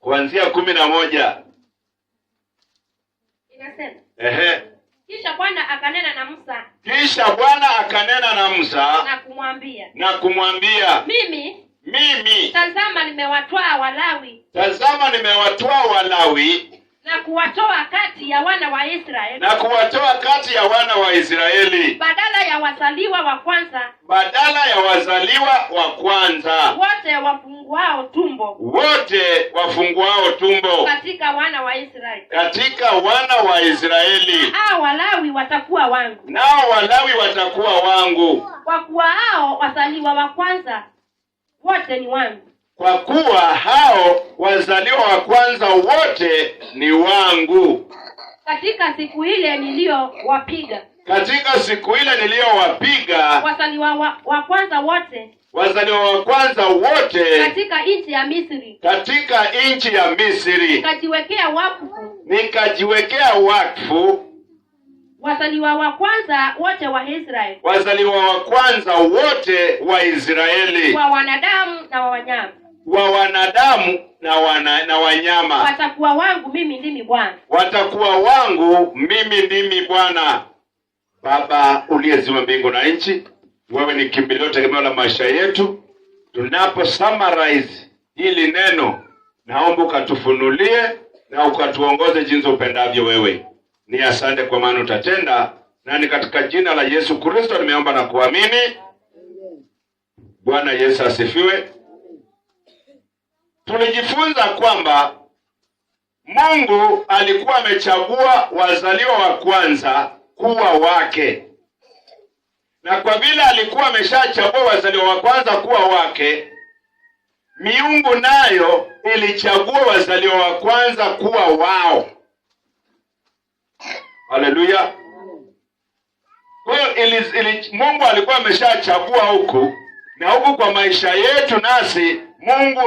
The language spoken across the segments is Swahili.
kuanzia 11. Inasema, Kisha Bwana akanena na Musa na kumwambia, mimi tazama nimewatwaa Walawi na kuwatoa kati ya wana wa Israeli badala ya wazaliwa wa kwanza wote wafunguao tumbo katika wana wa Israeli. Hao Walawi watakuwa wangu, kwa kuwa hao wazaliwa wa kwanza wote ni wangu. Katika siku ile niliyowapiga wazaliwa wa kwanza wote katika nchi ya Misri, nikajiwekea wakfu wazaliwa wa kwanza wote wa Israeli, wa wanadamu na wanyama. Watakuwa wangu, mimi ndimi Bwana. Baba uliyeziumba mbingu na nchi, wewe ni kimbilio tegemeo la maisha yetu. Tunapo summarize hili neno, naomba ukatufunulie na ukatuongoze jinsi upendavyo wewe. Ni asante kwa maana utatenda, na ni katika jina la Yesu Kristo nimeomba na kuamini. Bwana Yesu asifiwe. Tulijifunza kwamba Mungu alikuwa amechagua wazaliwa wa kwanza kuwa wake. Na kwa vile alikuwa ameshachagua wazaliwa wa kwanza kuwa wake, miungu nayo ilichagua wazaliwa wa kwanza kuwa wao. Haleluya. Kwa hiyo Mungu alikuwa ameshachagua huku, na huku kwa maisha yetu nasi Mungu,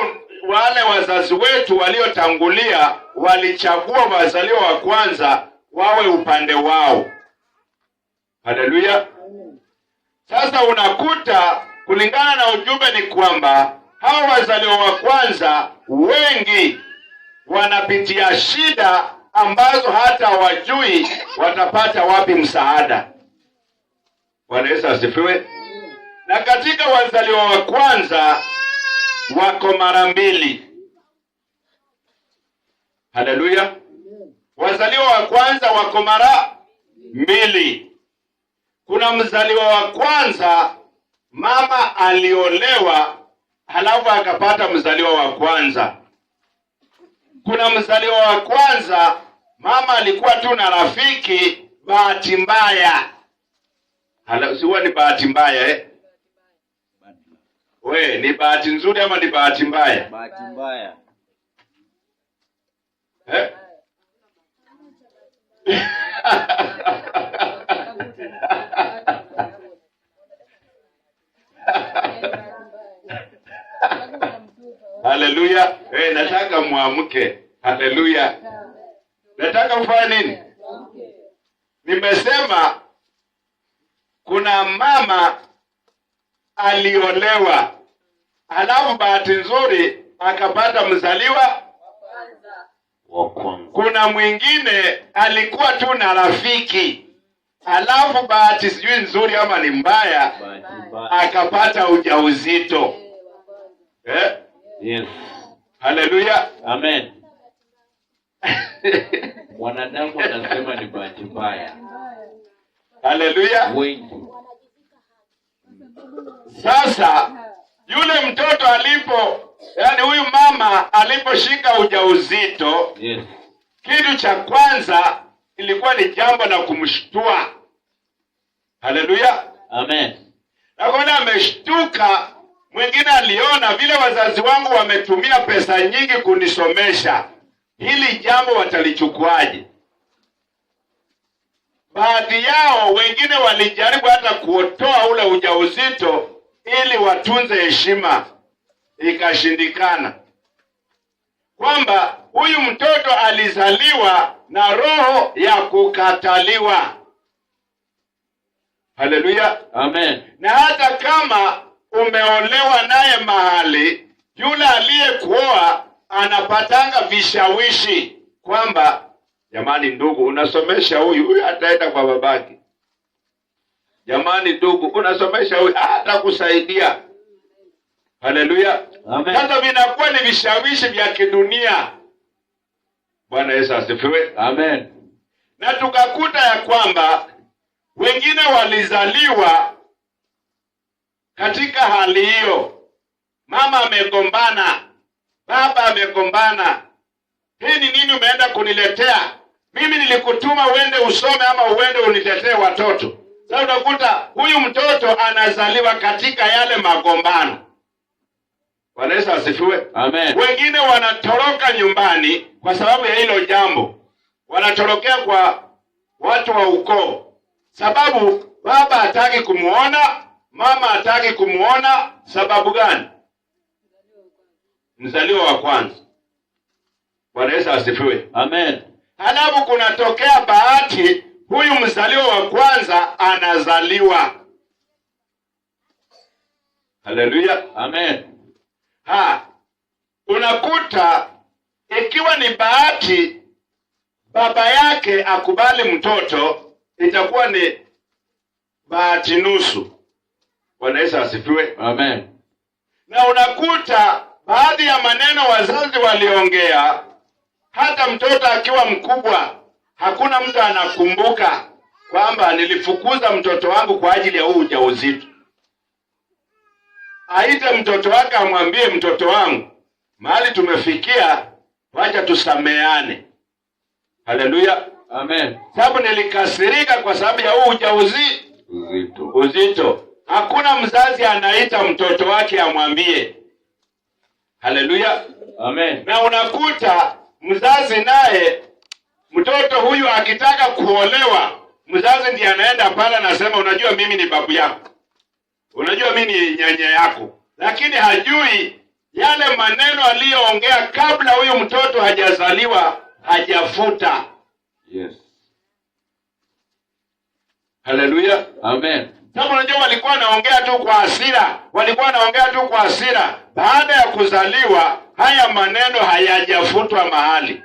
wale wazazi wetu waliotangulia walichagua wazaliwa wa kwanza wawe upande wao. Haleluya. Sasa unakuta kulingana na ujumbe ni kwamba hao wazaliwa wa kwanza wengi wanapitia shida ambazo hata hawajui watapata wapi msaada. Bwana Yesu asifiwe. Na katika wazaliwa wa kwanza wako mara mbili. Haleluya. Wazaliwa wa kwanza wako mara mbili. Kuna mzaliwa wa kwanza mama aliolewa halafu akapata mzaliwa wa kwanza. Kuna mzaliwa wa kwanza mama alikuwa tu na rafiki, bahati mbaya. Siwa ni bahati mbaya We, ni bahati nzuri ama ni bahati mbaya? Bahati mbaya. Haleluya. Nataka muamke. Haleluya. Nataka mfanye nini? Nimesema kuna mama aliolewa, halafu bahati nzuri akapata mzaliwa wa kwanza. Kuna mwingine alikuwa tu na rafiki, halafu bahati sijui nzuri ama ni mbaya akapata ujauzito. Yes. Haleluya. Amen. Wanadamu wanasema ni bahati mbaya. Haleluya. Sasa yule mtoto huyu mama aliposhika ujauzito, yes, kitu cha kwanza ilikuwa ni jambo la kumshtua. Haleluya. Amen. Na kwa ameshtuka, mwingine aliona vile wazazi wangu wametumia pesa nyingi kunisomesha, hili jambo watalichukuaje? Baadhi yao wengine walijaribu hata kuotoa ule ujauzito ili watunze heshima, ikashindikana. Kwamba huyu mtoto alizaliwa na roho ya kukataliwa. Haleluya. Amen. Na hata kama umeolewa naye mahali, yule aliyekuoa anapatanga vishawishi kwamba jamani ndugu, unasomesha huyu ataenda kwa babaki. Jamani ndugu, unasomesha huyu hatakusaidia. Haleluya. Amen. Sasa vinakuwa ni vishawishi vya kidunia. Bwana Yesu asifiwe. Amen. Na tukakuta ya kwamba wengine walizaliwa katika hali hiyo. Mama amegombana, baba amegombana. Hii ni nini umeenda kuniletea? Mimi nilikutuma uende usome ama uende unitetee watoto. Sasa unakuta huyu mtoto anazaliwa katika yale magombano. Bwana Yesu asifiwe. Amen. Wengine wanatoroka nyumbani kwa sababu ya hilo jambo. Wanatorokea kwa watu wa ukoo. Sababu baba hataki kumuona, mama hataki kumuona. Sababu gani? Mzaliwa wa kwanza. Bwana Yesu asifiwe. Amen. Halafu kunatokea bahati, huyu mzaliwa wa kwanza anazaliwa. Haleluya. Amen. Unakuta ikiwa ni bahati baba yake akubali mtoto, itakuwa ni bahati nusu. Bwana Yesu asifiwe. Amen. Na unakuta baadhi ya maneno wazazi waliongea, hata mtoto akiwa mkubwa hakuna mtu anakumbuka kwamba nilifukuza mtoto wangu kwa ajili ya huu ujauzito. Aite mtoto wake amwambie, mtoto wangu, mahali tumefikia, wacha tusameane. Haleluya. Amen. Sababu nilikasirika kwa sababu ya huu uzito. Hakuna mzazi anaita mtoto wake amwambie. Haleluya. Amen. Na unakuta mzazi naye, mtoto huyu akitaka kuolewa, mzazi ndiye anaenda pale anasema, unajua mimi ni babu yako, unajua mimi ni nyanya yako, lakini hajui yale maneno aliyoongea kabla huyu mtoto hajazaliwa hajafuta. Yes. Haleluya. Amen. Sababu unajua walikuwa wanaongea tu kwa hasira. Baada ya kuzaliwa haya maneno hayajafutwa mahali.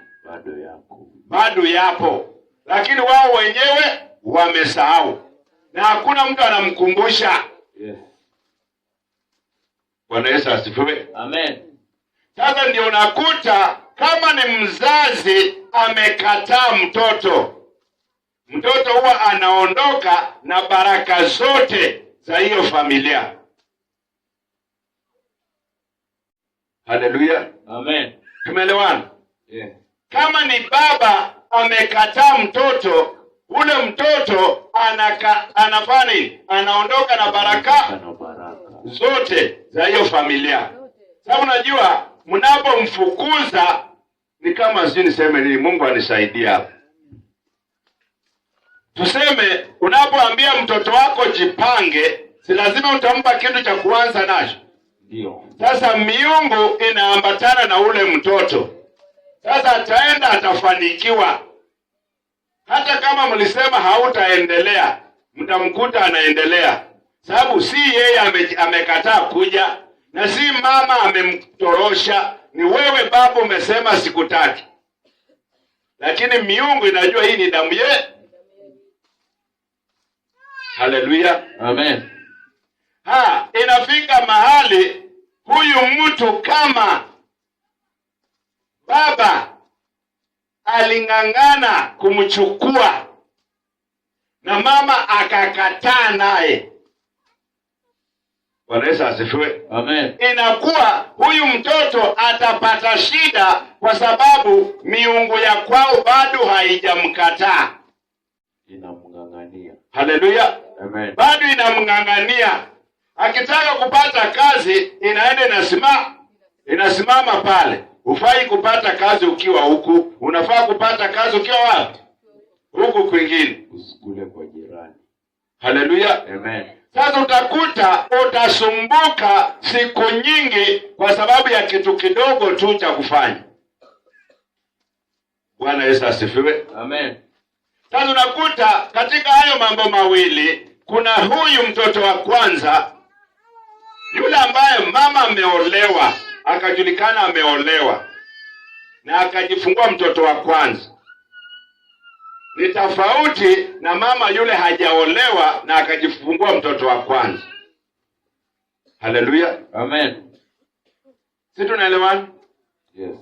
Bado yapo. Lakini wao wenyewe wamesahau. Na hakuna mtu anamkumbusha. Yes. Bwana Yesu asifiwe. Amen. Sasa ndio unakuta kama ni mzazi amekataa mtoto huwa anaondoka na baraka zote za hiyo familia. Haleluya. Amen. Tumeelewana? Yeah. Kama ni baba amekataa mtoto, ule mtoto anafanya anaondoka na baraka zote za hiyo familia. Sababu unajua mnapomfukuza ni kama niseme nini, Mungu anisaidia. Tuseme unapoambia mtoto wako jipange, si lazima utampa kitu cha kuanza nacho. Ndio. Sasa miungu inaambatana na ule mtoto. Sasa ataenda atafanikiwa. Hata kama mlisema hautaendelea, mtamkuta anaendelea. Sababu si yeye amekataa kuja, na si mama amemtorosha, ni wewe baba umesema sikutaki. Lakini miungu inajua hii ni damu ye. Haleluya. Amen. Inafika mahali huyu mtu kama baba aling'ang'ana kumchukua na mama akakataa naye. Bwana Yesu asifiwe. Amen. Inakuwa huyu mtoto atapata shida kwa sababu miungu ya kwao bado haijamkataa. Inamng'ang'ania. Haleluya. Amen. Bado inamng'ang'ania. Akitaka kupata kazi inaenda inasimama pale. Hufai kupata kazi ukiwa huku, unafaa kupata kazi ukiwa wapi? Huku kwingine. Usikule kwa jirani. Haleluya. Amen. Sasa utakuta utasumbuka siku nyingi kwa sababu ya kitu kidogo tu cha kufanya. Bwana Yesu asifiwe. Amen. Sasa unakuta katika hayo mambo mawili, kuna huyu mtoto wa kwanza, yule ambaye mama ameolewa, akajulikana ameolewa. na akajifungua mtoto wa kwanza. Ni tofauti na mama yule hajaolewa na akajifungua mtoto wa kwanza. Haleluya. Amen. Si tunaelewana? Yes.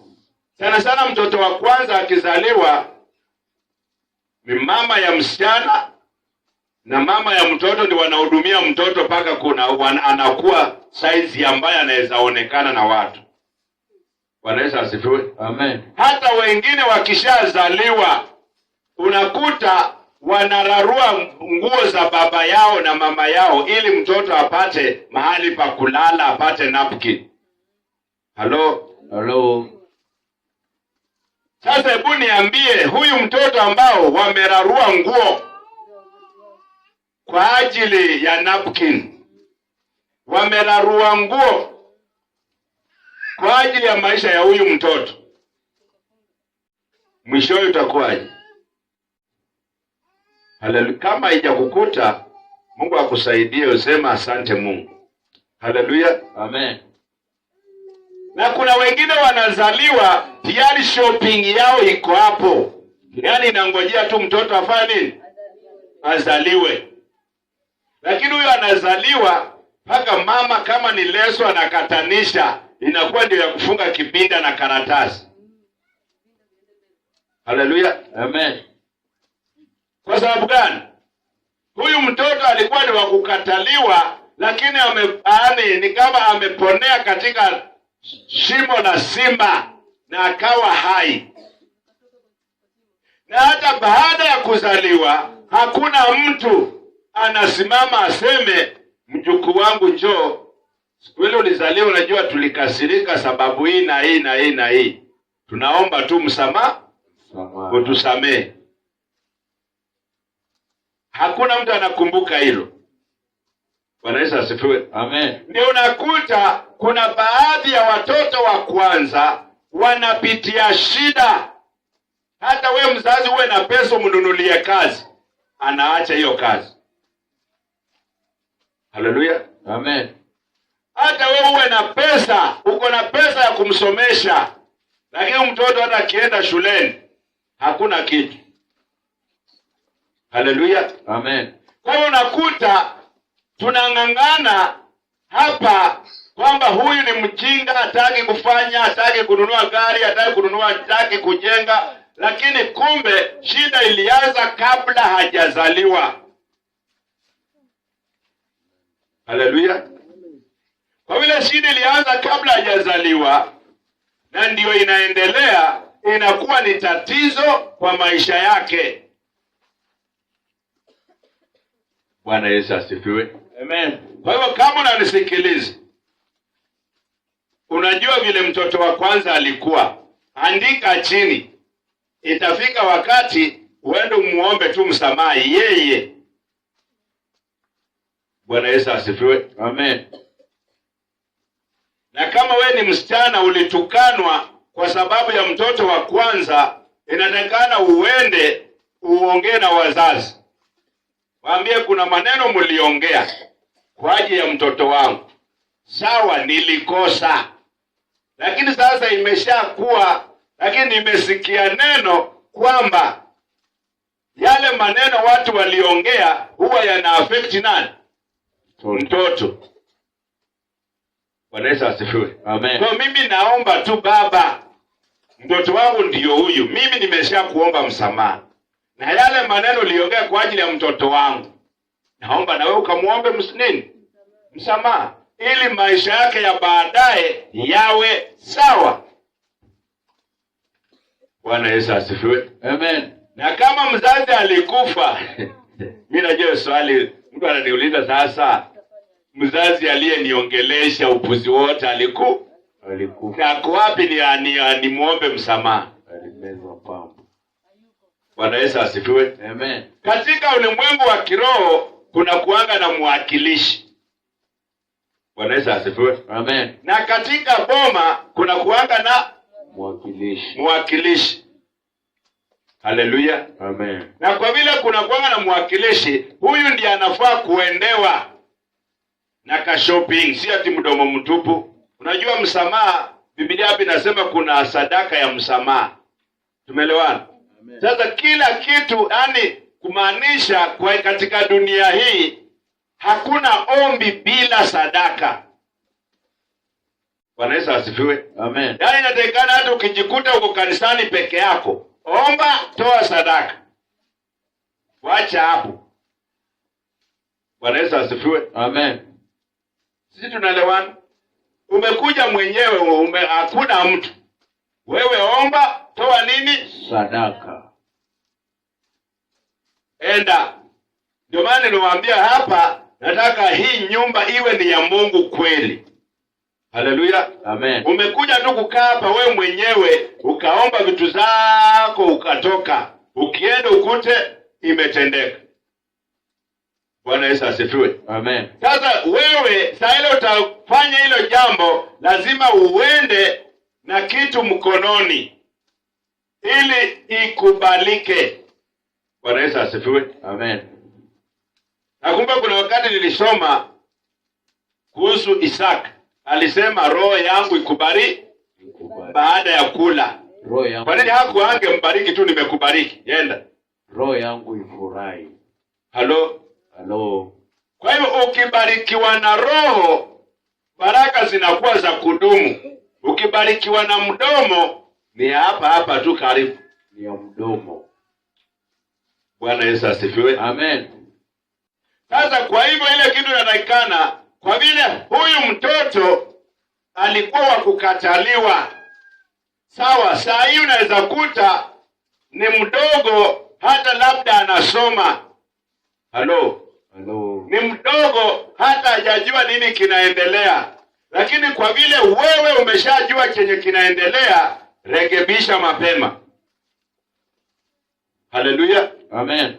Sana sana mtoto wa kwanza akizaliwa, ni mama ya msichana na mama ya mtoto ndio wanahudumia mtoto mpaka anakuwa size ambaye anaweza onekana na watu. Wanaweza asifiwe. Amen. Hata wengine wakishazaliwa unakuta wanararua nguo za baba yao na mama yao ili mtoto apate mahali pa kulala, apate napkin. Hello. Sasa hebu niambie, huyu mtoto ambao wamerarua nguo kwa ajili ya napkin, wamerarua nguo kwa ajili ya maisha ya huyu mtoto, mwishowe utakuwaje? Haleluya. Kama haijakukuta, Mungu akusaidie useme asante Mungu. Haleluya. Amen. Na kuna wengine wanazaliwa tayari shopping yao iko hapo, yaani inangojea tu mtoto afanye nini? Azaliwe. Lakini huyo anazaliwa mpaka mama kama ni leso anakatanisha, inakuwa ndio ya kufunga kibinda na karatasi. Haleluya. Amen. Kwa sababu gani? Huyu mtoto alikuwa ni wa kukataliwa, lakini ni kama ameponea katika shimo la simba na akawa hai. Na hata baada ya kuzaliwa hakuna mtu anasimama aseme mjukuu wangu njoo, siku ile ulizaliwa unajua tulikasirika sababu hii na hii na hii na hii, tunaomba tu msamaha, utusamee. Hakuna mtu anakumbuka hilo. Bwana Yesu asifiwe. Amen. Ndio unakuta kuna baadhi ya watoto wa kwanza wanapitia shida. Hata we mzazi uwe na pesa umnunulie kazi, anaacha hiyo kazi. Haleluya. Amen. Hata we uwe na pesa, uko na pesa ya kumsomesha, lakini mtoto hata akienda shuleni hakuna kitu. Haleluya. Amen. Kwa hiyo unakuta tunang'ang'ana hapa kwamba huyu ni mjinga, hataki kufanya, hataki kununua gari, hataki kujenga, lakini kumbe shida ilianza kabla hajazaliwa. Haleluya. Kwa vile shida ilianza kabla hajazaliwa na ndio inaendelea, inakuwa ni tatizo kwa maisha yake. Bwana Yesu asifiwe. Amen. Kwa hivyo kama unanisikiliza, unajua vile mtoto wa kwanza alikuwa, andika chini. Itafika wakati uende muombe tu msamaha yeye. Bwana Yesu asifiwe. Amen. Na kama we ni msichana ulitukanwa kwa sababu ya mtoto wa kwanza, inatakana uende uongee na wazazi. Waambie kuna maneno mliongea kwa ajili ya mtoto wangu. Sawa, nilikosa. Lakini sasa imeshakuwa, lakini nimesikia neno kwamba yale maneno watu waliongea huwa yana affect nani? Mtoto. Bwana Yesu asifiwe. Amen. Kwa mimi naomba tu Baba, mtoto wangu ndio huyu. Mimi nimesha kuomba msamaha. Na yale maneno liongea kwa ajili ya mtoto wangu, naomba na wewe ukamuombe msamaha, ili maisha yake ya baadaye yawe sawa. Bwana Yesu asifiwe. Amen. Na kama mzazi alikufa, mimi najua swali mtu ananiuliza sasa, mzazi aliyeniongelesha upuzi wote alikufa. Kako wapi ni muombe msamaha? Alimezwa pambo. Bwana Yesu asifiwe. Amen. Katika ulimwengu wa kiroho kuna kuanga na mwakilishi. Bwana Yesu asifiwe. Amen. Na katika boma kuna kuanga na mwakilishi. Haleluya. Amen. Na kwa vile kuna kuanga na mwakilishi, huyu ndiye anafaa kuendewa na ka shopping, si ati mdomo mtupu. Unajua msamaha Biblia hapa inasema kuna sadaka ya msamaha. Tumeelewana? Sasa kila kitu, yani kumaanisha kwa katika dunia hii hakuna ombi bila sadaka. Bwana Yesu asifiwe. Amen. Yaani inatakikana hata ukijikuta uko kanisani peke yako, omba, toa sadaka. Wacha hapo. Bwana Yesu asifiwe. Amen. Sisi tunaelewana? Umekuja mwenyewe, hakuna mtu. Wewe omba, toa nini? Sadaka. Enda. Ndio maana niliwaambia hapa, nataka hii nyumba iwe ni ya Mungu kweli. Haleluya. Amen. Umekuja tu kukaa hapa wewe mwenyewe, ukaomba vitu zako, ukatoka. Ukienda ukute imetendeka. Bwana Yesu asifiwe. Amen. Sasa wewe saa ile utafanya hilo jambo, lazima uende na kitu mkononi ili ikubalike. Bwana Yesu asifiwe. Amen. Nakumbuka kuna wakati nilisoma kuhusu Isaka. Alisema roho yangu ikubali baada ya kula. Roho yangu. Kwa nini hakuange mbariki tu nimekubariki? Yenda. Roho yangu ifurahi. Halo? Halo. Kwa hivyo ukibarikiwa na roho, baraka zinakuwa za kudumu. Ukibarikiwa na mdomo, ni hapa hapa tu karibu. Ni ya mdomo. Bwana Yesu asifiwe. Amen. Sasa kwa hivyo ile kitu inatakikana, kwa vile huyu mtoto alikuwa wa kukataliwa. Sawa, saa hii unaweza kuta ni mdogo, hata labda anasoma. Halo? Halo. Ni mdogo, hata hajajua nini kinaendelea. Lakini kwa vile wewe umeshajua chenye kinaendelea, rekebisha mapema. Haleluya. Amen.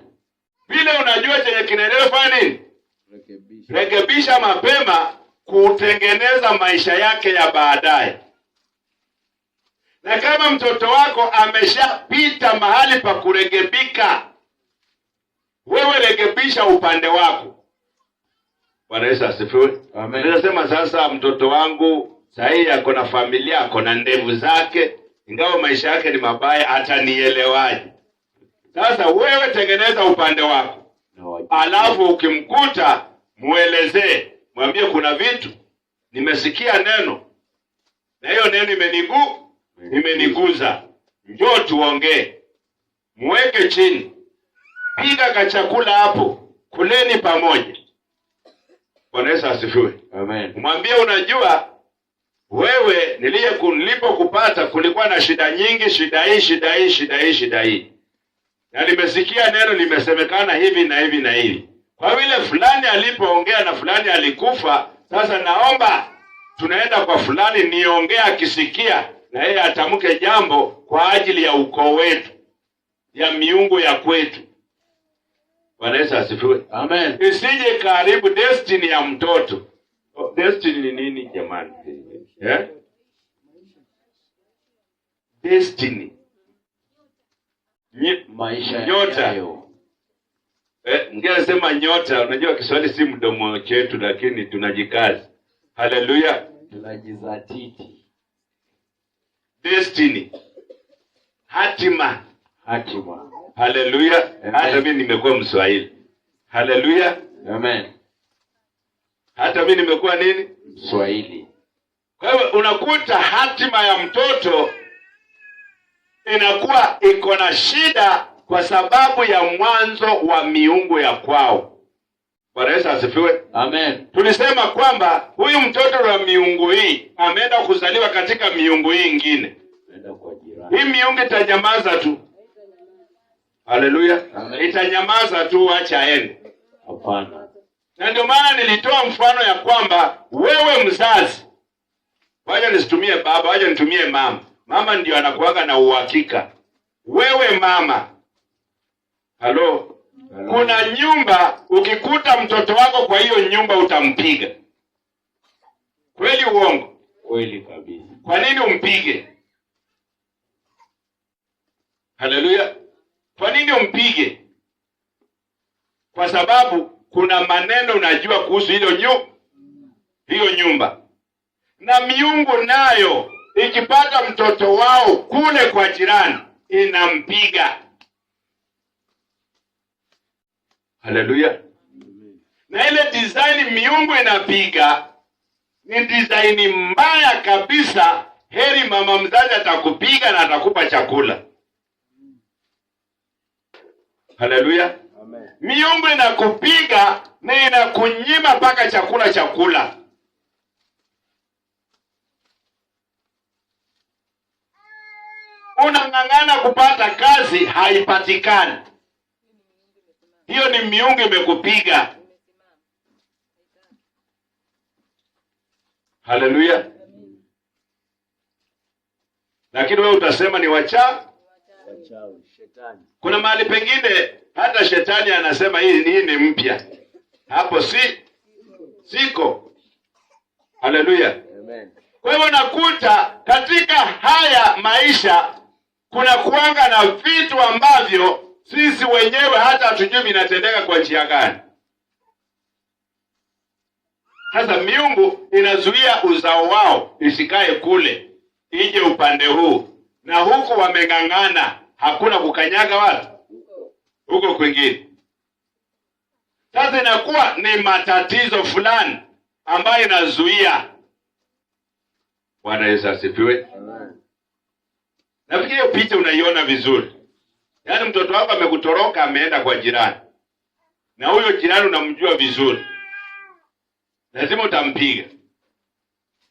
Vile unajua chenye kinaendelea, fanya nini? Rekebisha. Rekebisha mapema, kutengeneza maisha yake ya baadaye. Na kama mtoto wako ameshapita mahali pa kurekebika, wewe rekebisha upande wako. Bwana Yesu asifiwe. Amen. Ninasema sasa mtoto wangu sahihi ako na familia, ako na ndevu zake, ingawa maisha yake ni mabaya, atanielewaje? Sasa wewe tengeneza upande wako. Alafu ukimkuta muelezee, mwambie kuna vitu nimesikia neno, na hiyo neno imeniguza. Njoo tuongee. Mweke chini. Pika kachakula hapo, kuleni pamoja. Bwana Yesu asifiwe. Amen. Mwambie unajua wewe nilipokupata kulikuwa na shida nyingi, shida hii. Na nimesikia neno limesemekana hivi na hivi na hivi. Kwa vile fulani alipoongea na fulani alikufa, sasa naomba tunaenda kwa fulani niongea, akisikia na yeye atamke jambo kwa ajili ya ukoo wetu, ya miungu ya kwetu. Bwana Yesu asifiwe. Amen. Isije karibu destiny ya mtoto. Destiny ni nini jamani? Destiny. Maisha nyota. yayo. Ngine sema nyota, unajua Kiswahili si mdomo chetu lakini tunajikazi. Haleluya. Tunajizatiti. Destiny. Hatima. Haleluya. Hata mimi nimekuwa Mswahili. Haleluya. Amen. Hata mimi nimekuwa nini? Mswahili. Kwa hivyo unakuta hatima ya mtoto inakuwa iko na shida kwa sababu ya mwanzo wa miungu ya kwao. Bwana Yesu asifiwe. Amen. Tulisema kwamba huyu mtoto wa miungu hii ameenda kuzaliwa katika miungu hii ingine. Kwa jirani. Hii miungu itanyamaza tu. Haleluya. Itanyamaza tu, acha aende. Hapana. Na ndio maana nilitoa mfano ya kwamba wewe mzazi, wacha nisitumie baba, wacha nitumie mama. Mama ndio anakuaga na uhakika. Wewe mama. Halo. Kuna nyumba, ukikuta mtoto wako kwa hiyo nyumba utampiga. Kweli uongo? Kweli kabisa. Kwa nini umpige? Haleluya. Kwa nini umpige? Kwa sababu kuna maneno unajua kuhusu hiyo nyumba. Na miungu nayo ikipata mtoto wao kule kwa jirani inampiga. Haleluya. Na ile design miungu inapiga ni design mbaya kabisa. Heri mama mzazi atakupiga na atakupa chakula. Haleluya. Amen. Miungu inakupiga na inakunyima mpaka chakula. Unang'ang'ana kupata kazi, haipatikani. Hiyo ni miungu imekupiga. Haleluya. Lakini wewe utasema ni wachawi, shetani. Kuna mahali pengine hata shetani anasema hii ni mpya. Hapo siko. Haleluya. Amen. Kwa hivyo nakuta katika haya maisha kuna kuanga na vitu ambavyo sisi wenyewe hata hatujui vinatendeka kwa njia gani. Sasa miungu inazuia uzao wao isikae kule, ije upande huu, na huku wameng'ang'ana, hakuna kukanyaga watu huko kwingine. Sasa inakuwa ni matatizo fulani ambayo inazuia. Bwana Yesu asifiwe. Nafikiri hiyo picha unaiona vizuri. Yaani mtoto wako amekutoroka, ameenda kwa jirani, na huyo jirani unamjua vizuri, lazima utampiga.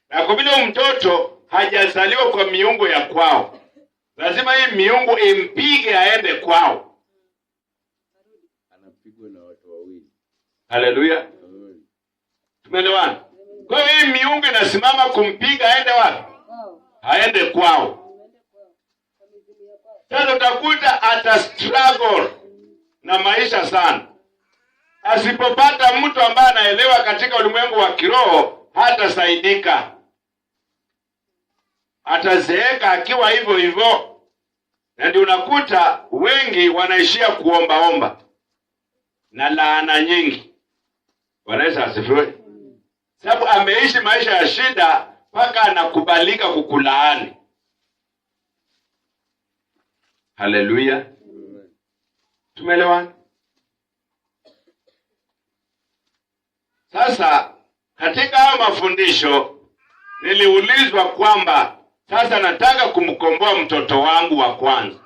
Na kwa vile mtoto hajazaliwa kwa miungu ya kwao, lazima hii miungu impige aende kwao. Anapigwa na watu wawili. Haleluya. Tumeelewana? Kwa hiyo hii miungu inasimama kumpiga aende wapi? Aende kwao. Sasa utakuta ata struggle na maisha sana. Asipopata mtu ambaye anaelewa katika ulimwengu wa kiroho, hatasaidika. Atazeeka akiwa hivyo hivyo. Na ndio unakuta wengi wanaishia kuomba na laana nyingi. Bwana Yesu asifiwe. Sababu ameishi maisha ya shida mpaka anakubalika kukulaani. Haleluya. Tumeelewana? Sasa katika haya mafundisho niliulizwa kwamba sasa nataka kumkomboa mtoto wangu wa kwanza.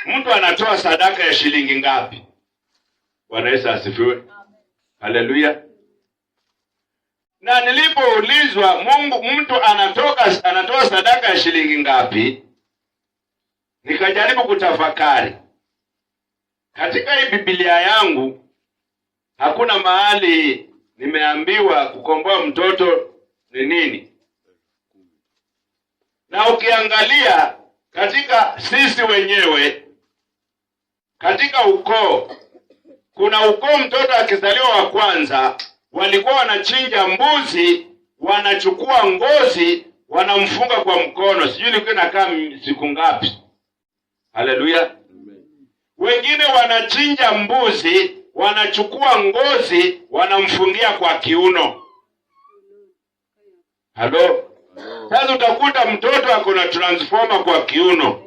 Mtu anatoa sadaka ya shilingi ngapi? Bwana Yesu asifiwe. Haleluya. Na nilipoulizwa mtu anatoa sadaka ya shilingi ngapi, nikajaribu kutafakari. Katika hii Biblia yangu hakuna mahali nimeambiwa kukomboa mtoto ni nini. Na ukiangalia katika sisi wenyewe, katika ukoo, kuna ukoo mtoto akizaliwa wa kwanza walikuwa wanachinja mbuzi, wanachukua ngozi, wanamfunga kwa mkono. Sijui ilikuwa inakaa siku ngapi. Haleluya. Wengine wanachinja mbuzi, wanachukua ngozi, wanamfungia kwa kiuno. Halo. Sasa utakuta mtoto ako na transformer kwa kiuno.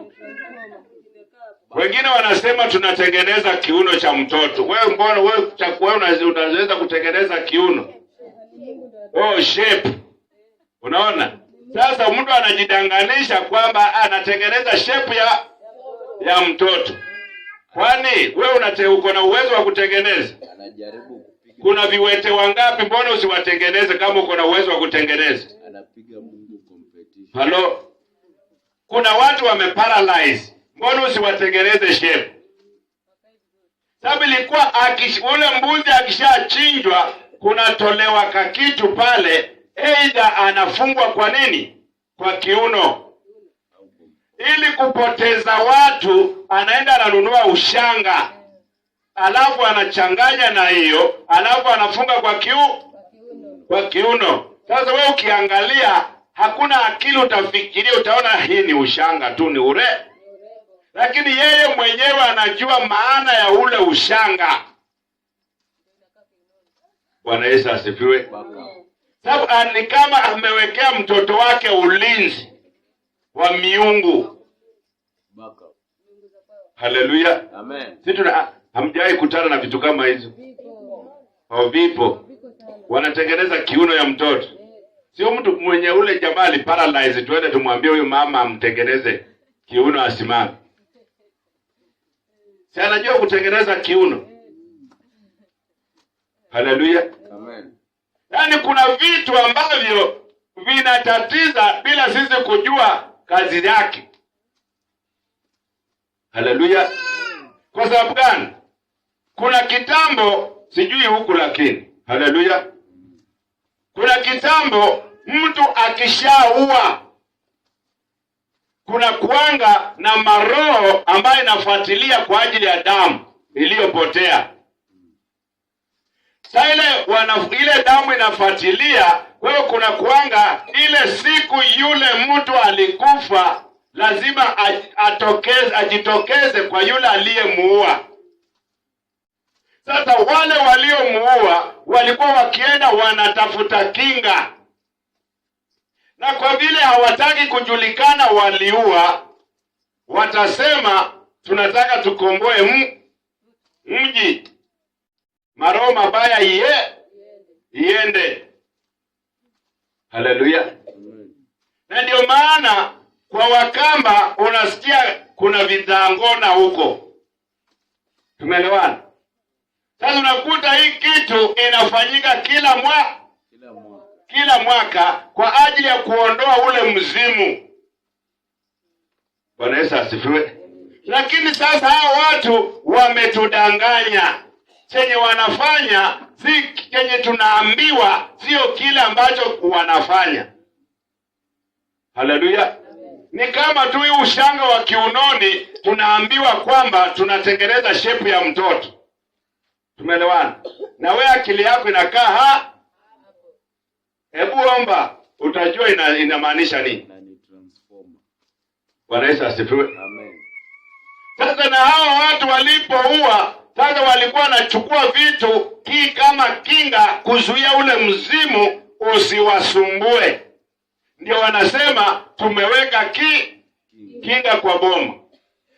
Wengine wanasema tunatengeneza kiuno cha mtoto. Wewe mbona wewe unaweza kutengeneza kiuno? Shape. Unaona? Sasa mtu anajidanganisha kwamba anatengeneza shape ya mtoto. Kwani wewe uko na uwezo wa kutengeneza? Anajaribu kupiga. Kuna viwete wangapi, mbona usiwatengeneze kama uko na uwezo wa kutengeneza? Anapiga Mungu competition. Halo. Kuna watu wameparalyze. Mbona usiwatengeneze shape? Sababu ilikuwa ule mbuzi akishachinjwa kunatolewa kakitu pale, aidha anafungwa kwa nini? Kwa kiuno. Ili kupoteza watu, anaenda ananunua ushanga, alafu anachanganya na hiyo, alafu anafunga kwa kiuno. Sasa wewe ukiangalia hakuna akili, utafikiria utaona hii ni ushanga tu, ni lakini yeye mwenyewe anajua maana ya ule ushanga. Bwana Yesu asifiwe. Sababu ni kama amewekea mtoto wake ulinzi wa miungu. Haleluya. Amen. Sisi hamjawahi kutana na vitu kama hizo? Vipo. Wanatengeneza kiuno ya mtoto. Sio mtu mwenye ule jamaa paralyze tuende tumwambie huyu mama amtengeneze kiuno asimame. Si anajua kutengeneza kiuno. Haleluya. Amen. Yaani kuna vitu ambavyo vinatatiza bila sisi kujua kazi yake. Haleluya. Kwa sababu gani? Kuna kitambo, sijui huku lakini, haleluya, kuna kitambo mtu akishaua kuna kuanga na maroho ambayo inafuatilia kwa ajili ya damu iliyopotea. Sasa ile damu inafuatilia, kwa hiyo kuna kuanga ile siku yule mtu alikufa lazima ajitokeze kwa yule aliyemuua. Sasa wale waliomuua walikuwa wakienda wanatafuta kinga. Na kwa vile hawataki kujulikana waliua, watasema tunataka tukomboe mji. Maroho mabaya iende. Haleluya. Na ndio maana kwa Wakamba unasikia kuna vidangona huko. Tumeelewana? Sasa unakuta hii kitu inafanyika kila mwaka kwa ajili ya kuondoa ule mzimu. Bwana Yesu asifiwe. Lakini sasa hao watu wametudanganya. Chenye wanafanya si chenye tunaambiwa, sio kile ambacho wanafanya. Haleluya. Ni kama tu hii ushanga wa kiunoni tunaambiwa kwamba tunatengeneza shepu ya mtoto. Tumeelewana? Na wewe akili yako inakaa hebu omba utajua inamaanisha nini. Bwana Yesu asifiwe. Amen. Sasa na hao watu walipoua, sasa walikuwa wanachukua vitu kama kinga kuzuia ule mzimu usiwasumbue. Ndio wanasema tumeweka kinga kwa boma.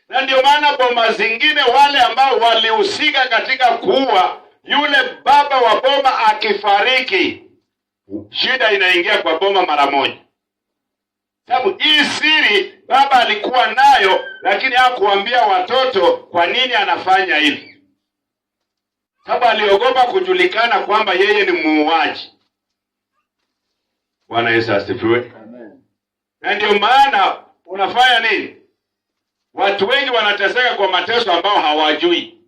Na ndio maana boma zingine wale ambao walihusika katika kuua, yule baba wa boma akifariki, shida inaingia kwa boma mara moja. Sababu hii siri baba alikuwa nayo, lakini hakuambia watoto kwa nini anafanya hivi. Sababu aliogopa kujulikana kwamba yeye ni muuaji. Bwana Yesu asifiwe. Amen. Na ndio maana unafanya nini? Watu wengi wanateseka kwa mateso ambao hawajui.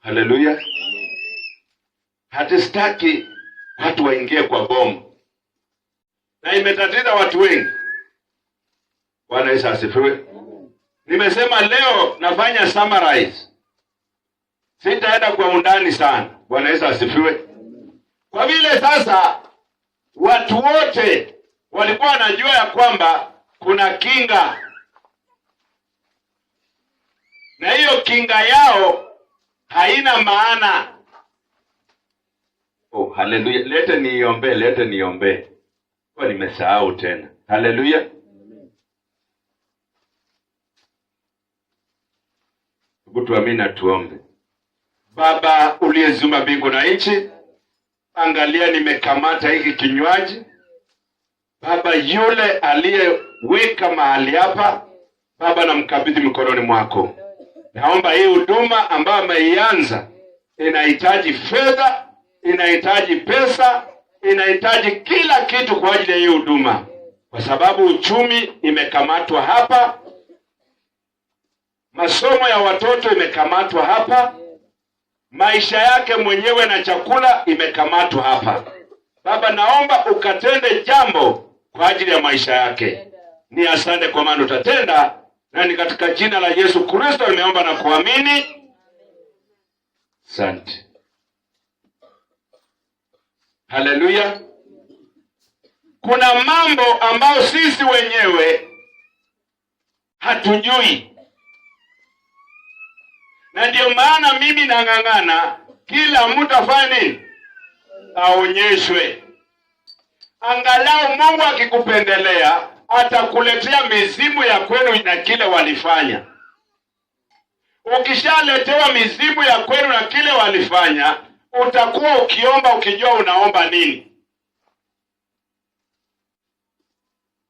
Haleluya. Hatistaki watu waingie kwa bomu. Na imetatiza watu wengi. Bwana Yesu asifiwe. Nimesema leo nafanya summarize. Sitaenda kwa undani sana. Bwana Yesu asifiwe. Kwa vile sasa watu wote walikuwa wanajua ya kwamba kuna kinga. Na hiyo kinga yao haina maana. Oh, haleluya. Lete niombe. Kwa nimesahau tena. Haleluya. Tuamini tuombe. Baba uliyeziumba mbingu na nchi, angalia nimekamata hiki kinywaji. Baba, yule aliyeweka mahali hapa, Baba namkabidhi mikononi mwako. Naomba hii huduma ambayo ameianza inahitaji fedha, inahitaji pesa, inahitaji kila kitu kwa ajili ya hii huduma. Kwa sababu uchumi imekamatwa hapa. Masomo ya watoto imekamatwa hapa. Maisha yake mwenyewe na chakula imekamatwa hapa. Baba, naomba ukatende jambo kwa ajili ya maisha yake. Ni asante kwa maana utatenda, na ni katika jina la Yesu Kristo nimeomba na kuamini. Asante. Haleluya. Kuna mambo ambayo sisi wenyewe hatujui. Na ndio maana mimi nang'ang'ana Kila mtu afanye nini? Aonyeshwe. Angalau Mungu akikupendelea atakuletea mizimu ya kwenu na kile walifanya. Ukishaletewa mizimu ya kwenu na kile walifanya, utakuwa ukiomba ukijua unaomba nini.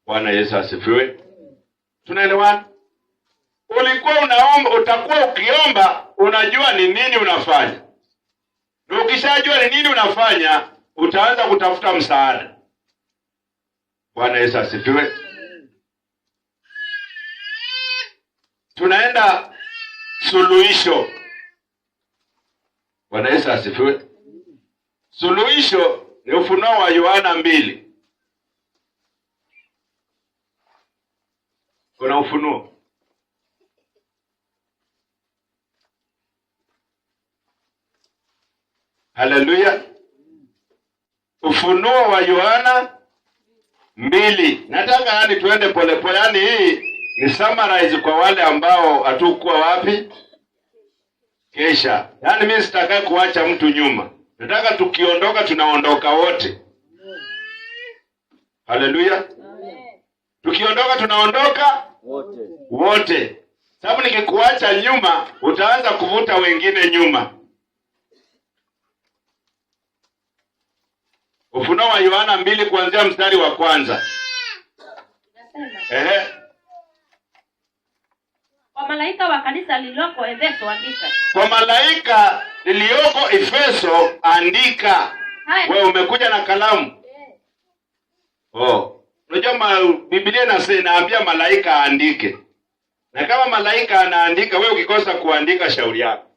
Bwana Yesu asifiwe. Tunaelewana? Ulikuwa unaomba, utakuwa ukiomba unajua ni nini unafanya. Na ukishajua ni nini unafanya, utaanza kutafuta msaada. Bwana Yesu asifiwe. Tunaenda suluhisho. Bwana Yesu asifiwe. Suluhisho ni Ufunuo wa Yohana 2. Kuna ufunuo. Haleluya. Ufunuo wa Yohana 2. Nataka tuende polepole, hii ni summarize kwa wale ambao hatukuwa wapi kesha. Mimi sitaka kuacha mtu nyuma. Nataka tukiondoka tunaondoka wote. Haleluya. Tukiondoka tunaondoka wote. Sababu nikikuacha nyuma utaanza kuvuta wengine nyuma. Ufunuo wa Yohana 2 kuanzia mstari wa kwanza. Kwa malaika wa kanisa lililoko Efeso andika. Kwa malaika lililoko Efeso andika. Wewe umekuja na kalamu? Unajua Biblia inaambia malaika aandike. Na kama malaika anaandika, wewe ukikosa kuandika shauri yako.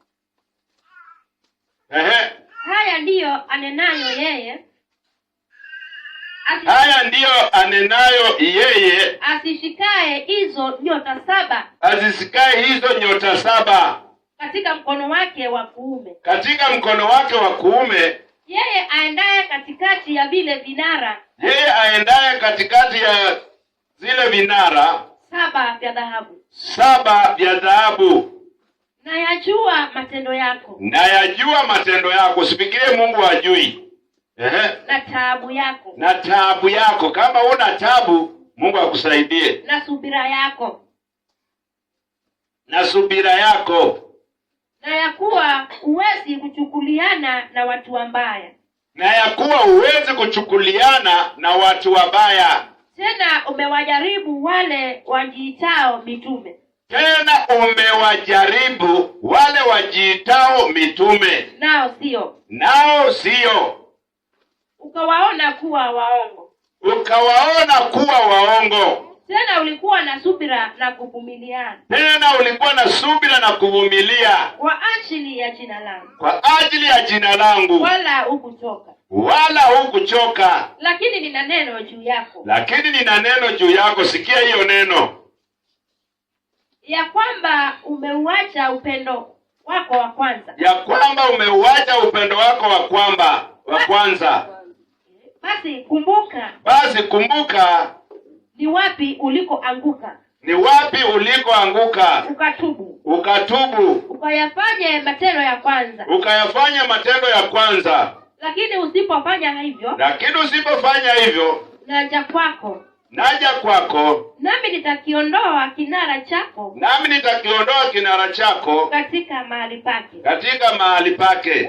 Haya ndiyo anenayo yeye. Haya ndiyo anenayo yeye asishikae hizo nyota 7. Asishikae hizo nyota 7 katika mkono wake wa kuume. Katika mkono wake wa kuume. Yeye aendaye katikati ya vile vinara. Yeye aendaye katikati ya zile vinara 7 vya dhahabu. 7 vya dhahabu. Na yajua matendo yako. Na yajua matendo yako. Usifikirie Mungu hajui. Na taabu yako. Na taabu yako. Kama una taabu, Mungu akusaidie. Na subira yako. Na subira yako. Na yakuwa huwezi kuchukuliana na watu wabaya. Na yakuwa huwezi kuchukuliana na watu wabaya. Tena umewajaribu wale wajiitao mitume. Tena umewajaribu wale wajiitao mitume. Nao sio. Ukawaona kuwa waongo. Ukawaona kuwa waongo. Tena ulikuwa na subira na kuvumiliana. Tena ulikuwa na subira na kuvumilia. Kwa ajili ya jina langu. Kwa ajili ya jina langu. Wala hukuchoka. Wala hukuchoka. Lakini nina neno juu yako. Lakini nina neno juu yako. Sikia hiyo neno. Ya kwamba umeuacha upendo wako wa kwanza. Ya kwamba umeuacha upendo wako wa kwanza. Basi kumbuka. Ni wapi ulikoanguka. Ni wapi ulikoanguka. Ukatubu. Ukayafanye matendo ya kwanza. Ukayafanye matendo ya kwanza. Lakini usipofanya hivyo. Naja kwako. Nami nitakiondoa kinara chako. Katika mahali pake.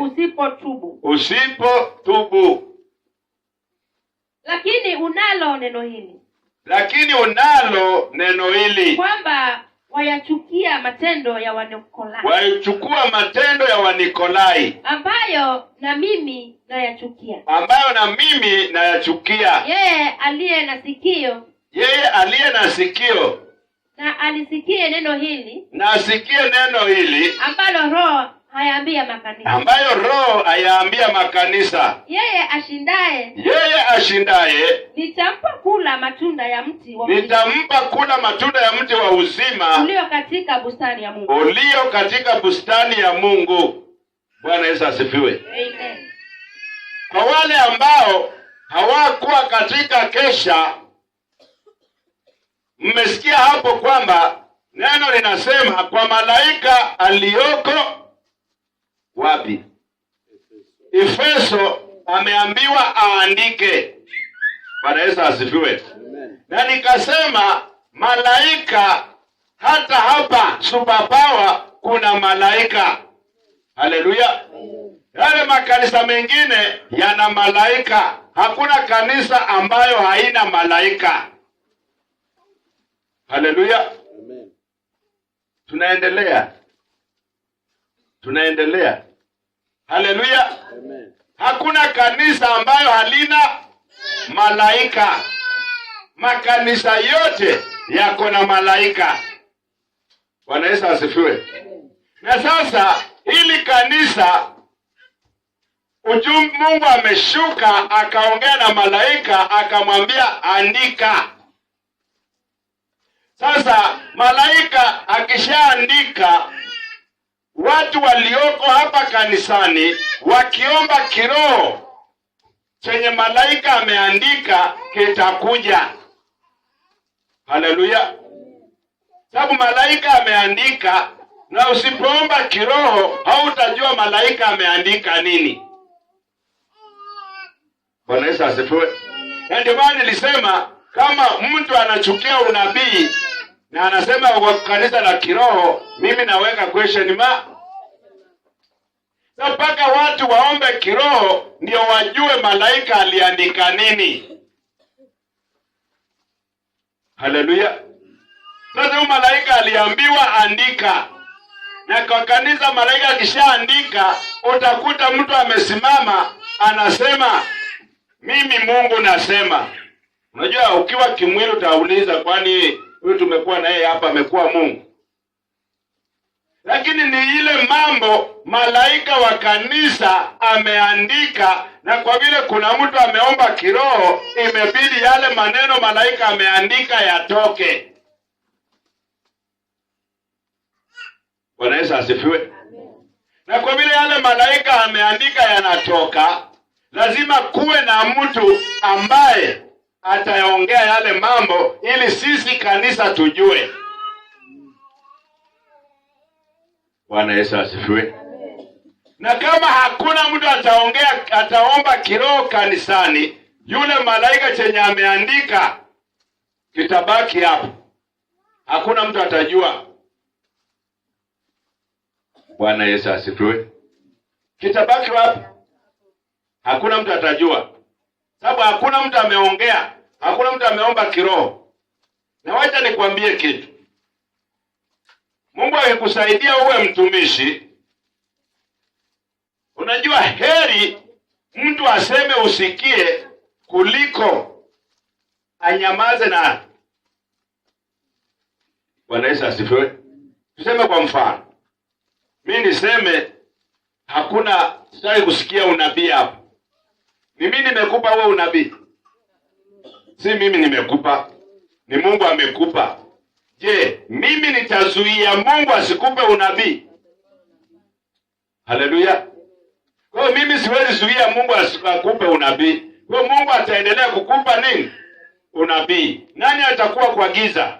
Usipotubu. Lakini unalo neno hili. Kwamba wayachukia matendo ya Wanikolai. Waichukua matendo ya Wanikolai. Ambayo na mimi nayachukia. Yeye aliye na sikio. Na alisikie neno hili. Ambalo Roho hayaambia makanisa. Yeye ashindaye. Nitampa kula matunda ya mti wa uzima. Ulio katika bustani ya Mungu. Bwana Yesu asifiwe. Amen. Kwa wale ambao hawakuwa katika kesha, mmesikia hapo kwamba neno linasema kwa malaika aliyoko wapi? Efeso ameambiwa aandike. Bwana Yesu asifiwe. Na nikasema malaika, hata hapa superpower kuna malaika. Haleluya. Yale makanisa mengine yana malaika. Hakuna kanisa ambayo haina malaika. Haleluya. Tunaendelea. Haleluya. Hakuna kanisa ambayo halina malaika. Makanisa yote yako na malaika. Bwana Yesu asifiwe. Na sasa hili kanisa, Mungu ameshuka akaongea na malaika akamwambia andika. Sasa malaika akishaandika, watu walioko hapa kanisani wakiomba kiroho chenye malaika ameandika kitakuja. Haleluya. Sababu malaika ameandika, na usipoomba kiroho hautajua malaika ameandika nini. Bwana Yesu asifiwe. Na ndio maana nilisema kama mtu anachukia unabii na anasema kwa kanisa la kiroho, mimi naweka question mark. Na mpaka watu waombe kiroho ndio wajue malaika aliandika nini. Haleluya. Sasa huyu malaika aliambiwa andika. Na kwa kanisa malaika akishaandika, utakuta mtu amesimama anasema mimi Mungu nasema. Unajua ukiwa kimwili utauliza kwani huyu tumekuwa na yeye hapa amekuwa Mungu. Lakini ni ile mambo malaika wa kanisa ameandika, na kwa vile kuna mtu ameomba kiroho, imebidi yale maneno malaika ameandika yatoke. Bwana Yesu asifiwe. Na kwa vile yale malaika ameandika yanatoka, lazima kuwe na mtu ambaye atayaongea yale mambo ili sisi kanisa tujue. Bwana Yesu asifiwe. Na kama hakuna mtu ataomba kiroho kanisani, yule malaika chenye ameandika kitabaki hapo. Hakuna mtu atajua. Bwana Yesu asifiwe. Kitabaki wapi? Hakuna mtu atajua. Sababu hakuna mtu ameongea, hakuna mtu ameomba kiroho. Na wacha nikwambie kitu. Mungu akikusaidia uwe mtumishi, unajua heri mtu aseme usikie kuliko anyamaze na. Bwana Yesu asifiwe. Tuseme kwa mfano, mimi niseme hakuna, sitaki kusikia unabii hapa. Ni mimi nimekupa wewe unabii? Si mimi nimekupa, ni Mungu amekupa. Je, mimi nitazuia Mungu asikupe unabii? Haleluya. Kwa hiyo mimi siwezi zuia Mungu asikupe unabii. Kwa hiyo Mungu ataendelea kukupa nini? Unabii. Nani atakuwa kwa giza?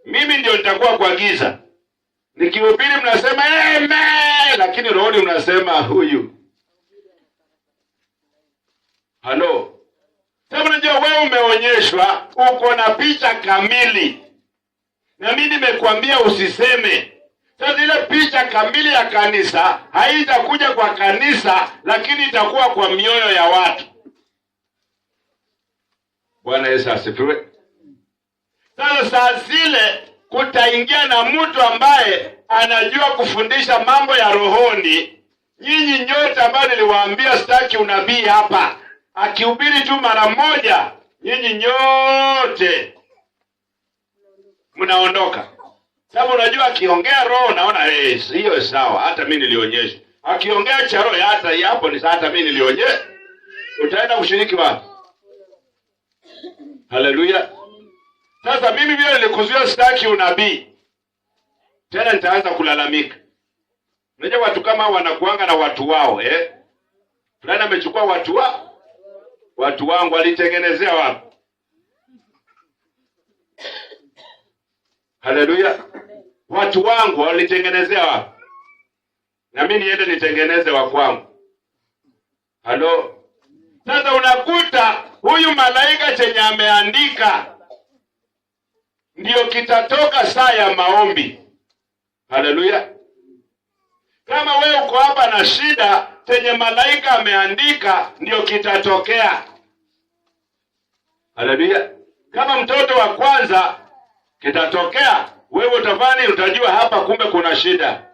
Mimi ndio nitakuwa kwa giza. Nikihubiri mnasema amen, lakini rohoni mnasema huyu. Halo. Sababu unajua wewe umeonyeshwa uko na picha kamili. Na mimi nimekuambia usiseme. Sasa ile picha kamili ya kanisa haitakuja kwa kanisa, lakini itakuwa kwa mioyo ya watu. Bwana Yesu asifiwe. Sasa saa zile kutaingia na mtu ambaye anajua kufundisha mambo ya rohoni. Nyinyi nyote ambao niliwaambia sitaki unabii hapa, akihubiri tu mara moja, nyinyi nyote mnaondoka. Sababu unajua akiongea roho naona hiyo sawa, hata mimi nilionyesha. Akiongea cha roho hata hapo ni hata mimi nilionyesha. Utaenda kushiriki wapi? Haleluya. Sasa mimi vile nilikuzuia sitaki unabii, tena nitaanza kulalamika. Unajua watu kama wanakuanga na watu wao, fulani amechukua watu wangu walitengenezea wapi? Haleluya. Watu wangu walitengenezea wapi? Na mimi niende nitengeneze wa kwangu. Halo. Sasa unakuta huyu malaika chenye ameandika ndio kitatoka saa ya maombi. Haleluya. Kama wewe uko hapa na shida, chenye malaika ameandika ndio kitatokea. Haleluya. Kama mtoto wa kwanza kitatokea, wewe utafani utajua hapa kumbe kuna shida.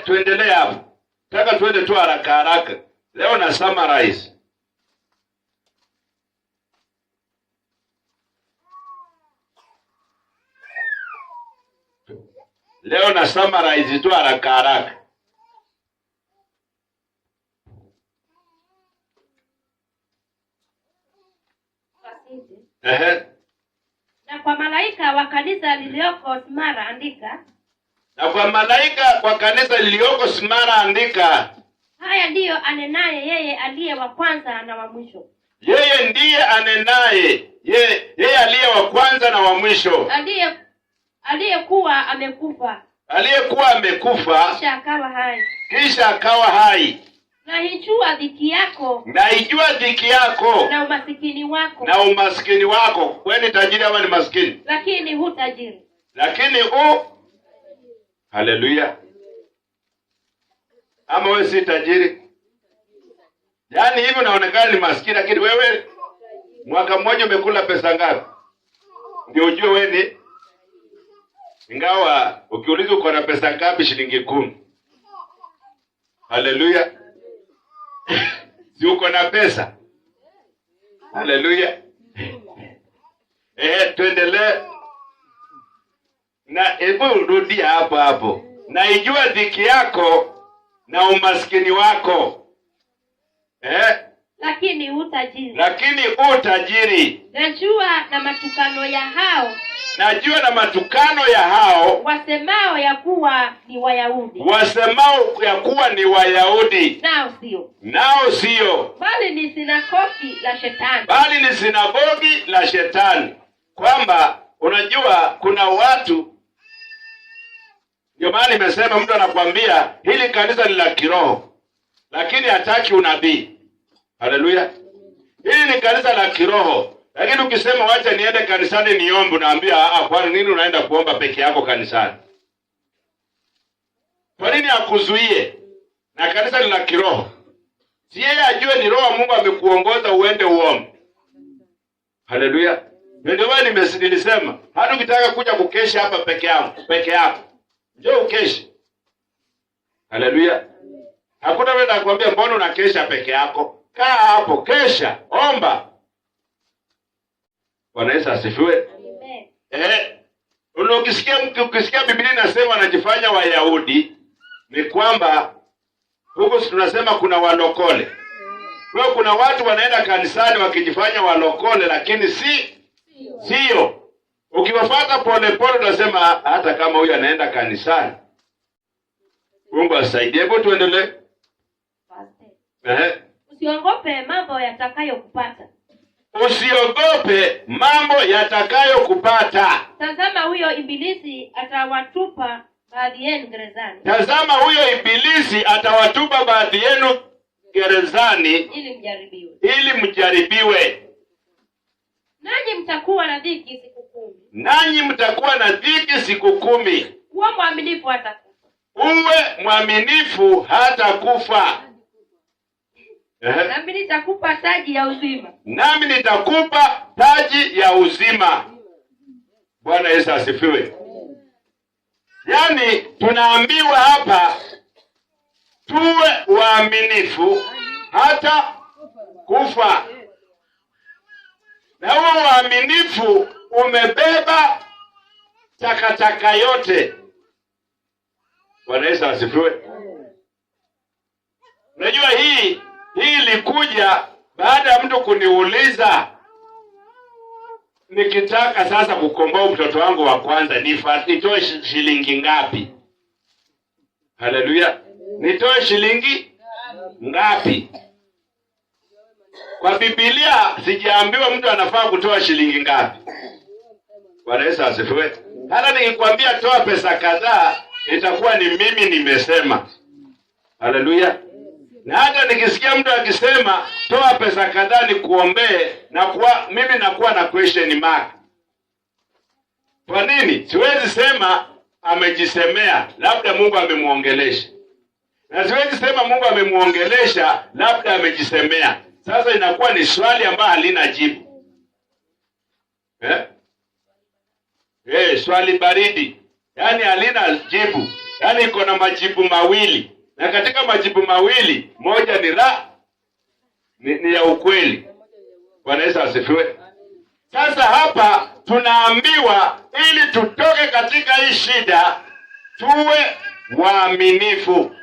Tuendelee hapo. Nataka tuende tu haraka haraka. Leo na summarize. Leo na summarize tu haraka haraka. Na kwa malaika wa kanisa lilioko Smara andika. Na kwa malaika wa kanisa lilioko Smara andika. Haya ndiyo anenaye yeye aliye wa kwanza na wa mwisho. Yeye ndiye anenaye. Yeye aliye wa kwanza na wa mwisho. Aliyekuwa amekufa. Aliyekuwa amekufa. Kisha akawa hai. Naijua dhiki yako. Na umasikini wako. Wewe ni tajiri ama ni maskini? Lakini hu tajiri. Haleluya. Ama wewe si tajiri? Yaani hivi unaonekana ni maskini, lakini wewe mwaka mmoja umekula pesa ngapi? Ndio ujue wewe ni. Ingawa ukiulizwa uko na pesa ngapi, shilingi 10. Haleluya. Si uko na pesa? Haleluya. Tuendelee. Na hebu rudi hapo. Naijua dhiki yako na umaskini wako. Lakini utajiri. Najua na matukano ya hao. Wasemao ya kuwa ni Wayahudi. Nao sio. Bali ni sinagogi la Shetani. Kwamba unajua kuna watu, ndio maana nimesema mtu anakuambia hili kanisa ni la kiroho, lakini hataki unabii. Haleluya. Hili ni kanisa la kiroho, lakini ukisema wacha niende kanisani niombe, unaambia kwa nini unaenda kuomba peke yako kanisani? Kwa nini akuzuie? Na kanisa ni la kiroho. Si yeye ajue ni roho wa Mungu amekuongoza uende uombe. Haleluya. Ndio maana nilisema hata ukitaka kuja kukesha hapa peke yako, njoo ukeshe. Haleluya. Hakuna mtu anakuambia mbona unakesha peke yako. Kaa hapo, kesha, omba. Bwana Yesu asifiwe. Amen. Ukisikia Biblia inasema wanajifanya Wayahudi, ni kwamba huko tunasema kuna walokole. Kwa kuna watu wanaenda kanisani wakijifanya walokole, lakini sio. Ukiwafuata pole utasema hata kama huyu anaenda kanisani. Mungu asaidie. Hebu tuendelee. Usiogope mambo yatakayokupata. Tazama huyo ibilisi atawatupa baadhi yenu gerezani. Ili mjaribiwe. Nanyi mtakuwa na dhiki siku 10. Uwe mwaminifu hata kufa. Nami nitakupa taji ya uzima. Bwana Yesu asifiwe. Yaani tunaambiwa hapa tuwe waaminifu hata kufa. Na huo uaminifu umebeba takataka yote. Bwana Yesu asifiwe. Unajua hii ilikuja baada ya mtu kuniuliza nikitaka sasa kukomboa mtoto wangu wa kwanza nitoe shilingi ngapi? Haleluya. Nitoe shilingi ngapi? Kwa Biblia sijaambiwa mtu anafaa kutoa shilingi ngapi. Bwana Yesu asifiwe. Hata nikikwambia toa pesa kadhaa itakuwa ni mimi nimesema. Haleluya. Na hata nikisikia mtu akisema toa pesa kadhaa nikuombee, mimi nakuwa na question mark. Kwa nini? Siwezi sema amejisemea, labda Mungu amemuongelesha. Na siwezi sema Mungu amemuongelesha, labda amejisemea. Sasa inakuwa ni swali ambalo halina jibu. Swali baridi. Yaani halina jibu. Yaani iko na majibu mawili. Na katika majibu mawili, moja ni ya ukweli. Bwana Yesu asifiwe. Sasa hapa tunaambiwa ili tutoke katika hii shida tuwe waaminifu.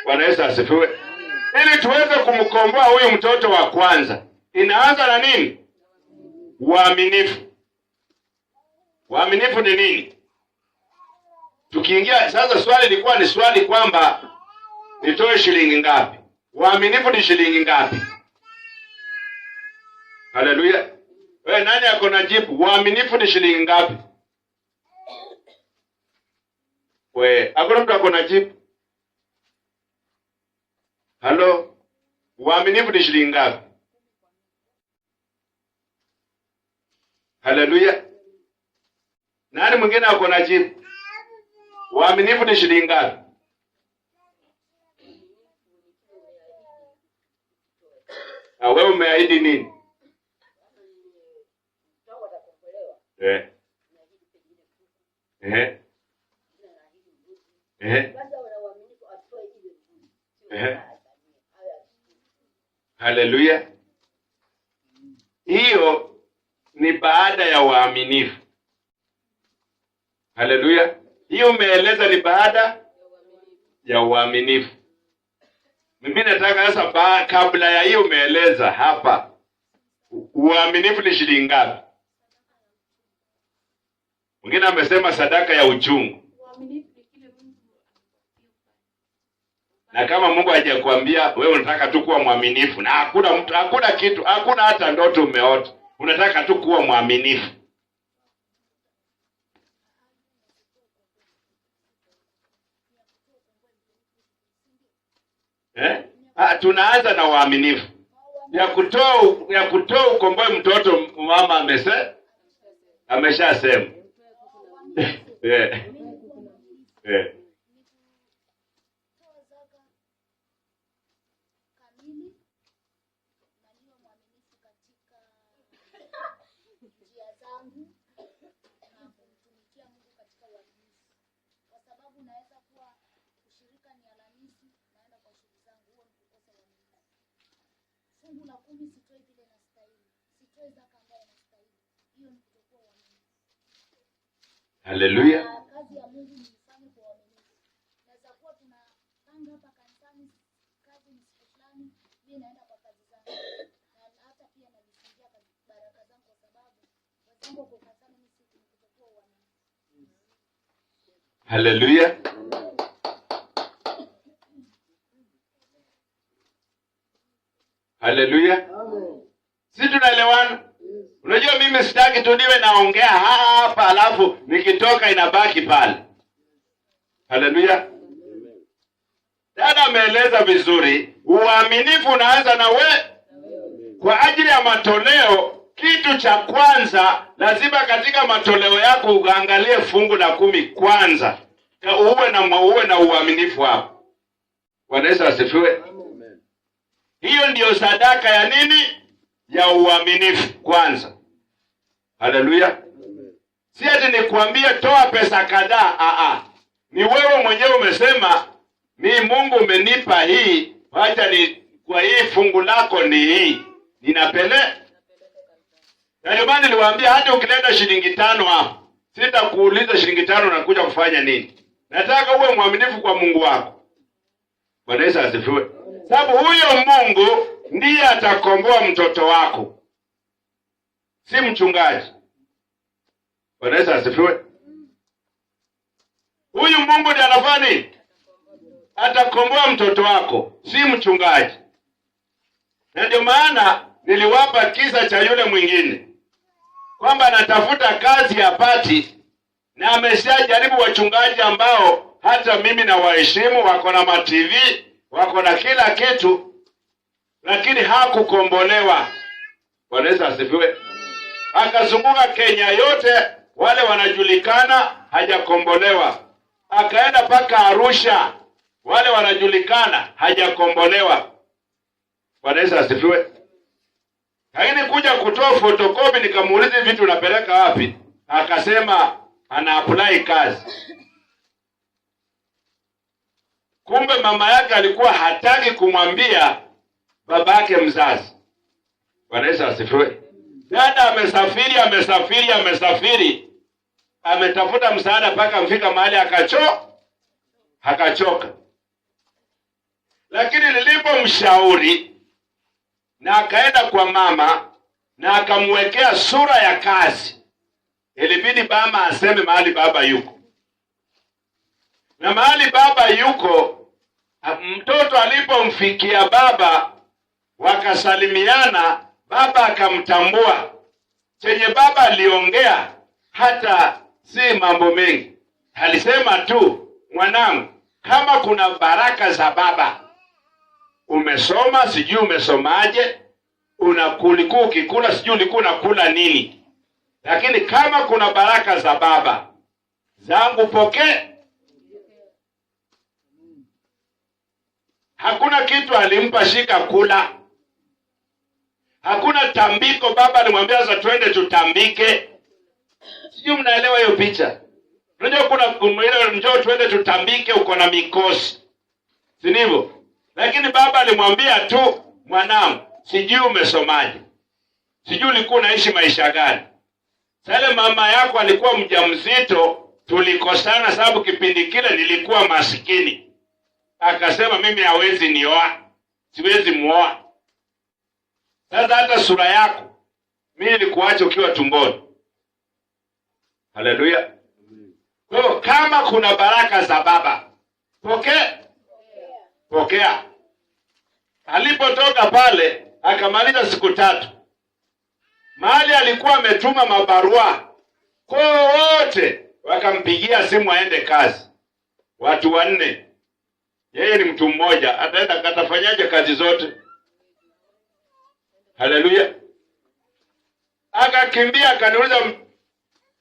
Bwana Yesu asifiwe. Ili tuweze kumkomboa huyu mtoto wa kwanza, inaanza na nini? Uaminifu. Uaminifu ni nini? Tukiingia sasa, swali lilikuwa ni swali kwamba nitoe shilingi ngapi? Uaminifu ni shilingi ngapi? Haleluya. Wewe nani ako na jibu? Uaminifu ni shilingi ngapi? Hakuna mtu ako na jibu. Halo? Uaminifu ni shilingi ngapi? Haleluya. Nani mwingine ako na jibu? Uaminifu ni shilingi ngapi? Na wewe umeahidi nini? Haleluya. Hiyo ni baada ya uaminifu. Haleluya. Hiyo umeeleza ni baada ya uaminifu. Mimi nataka sasa kabla ya hiyo umeeleza hapa uaminifu ni shilingi ngapi? Mwingine amesema sadaka ya uchungu. Na kama Mungu hajakwambia wewe unataka tu kuwa mwaminifu, na hakuna kitu, hakuna hata ndoto umeota, unataka tu kuwa mwaminifu. Tunaanza na uaminifu. Ya kutoa ukomboe mtoto, mama ameshasema. Haleluya. Kazi ya Mungu ni kufanya kwa uaminifu. Naweza kuwa tunapanga hapa kanisani kazi ni fulani, mimi naenda kwa kazi zangu. Na hata pia najifungia baraka zangu kwa sababu wazangu kwa kanisani mimi si kutokuwa uaminifu. Haleluya. Haleluya. Si tunaelewana? Unajua mimi sitaki tu niwe naongea hapa alafu nikitoka inabaki pale. Haleluya. Dada ameeleza vizuri, uaminifu unaanza na kwa ajili ya matoleo. Kitu cha kwanza lazima katika matoleo yako uangalie fungu la 10 kwanza. Uwe na uaminifu hapo. Bwana Yesu asifiwe. Hiyo ndiyo sadaka ya nini? Ya uaminifu kwanza. Haleluya. Si ati nikwambie toa pesa kadhaa. Ni wewe mwenyewe umesema mimi Mungu umenipa hii, acha kwa hii fungu lako ni hii. Ndio maana niliwaambia hata ukileta shilingi 5 hapo, sitakuuliza shilingi 5 unakuja kufanya nini. Nataka uwe mwaminifu kwa Mungu wako. Bwana Yesu asifiwe. Sababu huyo Mungu ndiye atakomboa mtoto wako, si mchungaji. Bwana Yesu asifiwe. Huyu Mungu ndiye anafanya nini? Atakomboa mtoto wako, si mchungaji. Na ndio maana niliwapa kisa cha yule mwingine kwamba anatafuta kazi hapati, na ameshajaribu wachungaji ambao hata mimi na waheshimu, wako na ma-TV, wako na kila kitu, lakini hakukombolewa. Bwana Yesu asifiwe. Akazunguka Kenya yote, wale wanajulikana, hajakombolewa. Akaenda paka Arusha, wale wanajulikana, hajakombolewa. Bwana Yesu asifiwe. Lakini kuja kutoa fotokopi, nikamuuliza vitu unapeleka wapi? Akasema ana apply kazi. Kumbe mama yake alikuwa hataki kumwambia baba yake mzazi. Bwana Yesu asifiwe. Dada amesafiri, ametafuta msaada mpaka mfika mahali akachoka. Lakini nilipomshauri na akaenda kwa mama na akamwekea sura ya kazi, ilibidi mama aseme mahali baba yuko. Na mahali baba yuko, mtoto alipomfikia baba wakasalimiana, baba akamtambua. Chenye baba aliongea hata si mambo mengi. Alisema tu, mwanangu, kama kuna baraka za baba, umesoma, sijui umesomaje, ulikuwa ukikula, sijui ulikuwa unakula nini, lakini kama kuna baraka za baba zangu pokee. Hakuna kitu alimpa shika kula. Hakuna tambiko baba alimwambia sasa twende tutambike. Sijui mnaelewa hiyo picha. Unajua kuna njoo twende tutambike, uko na mikosi. Si ndivyo? Lakini baba alimwambia tu, mwanangu, sijui umesomaje, sijui ulikuwa unaishi maisha gani. Sasa mama yako alikuwa mjamzito, tulikosana sababu kipindi kile nilikuwa masikini. Akasema mimi hawezi nioa, siwezi muoa. Sasa hata sura yako mimi nilikuacha ukiwa tumboni. Haleluya. Kwa hiyo kama kuna baraka za baba, pokea. Alipotoka pale akamaliza siku 3. Mahali alikuwa ametuma mabarua kwa wote, wakampigia simu aende kazi. Watu 4. Yeye ni mtu mmoja, ataenda katafanyaje kazi zote? Haleluya. Akakimbia akaniuliza,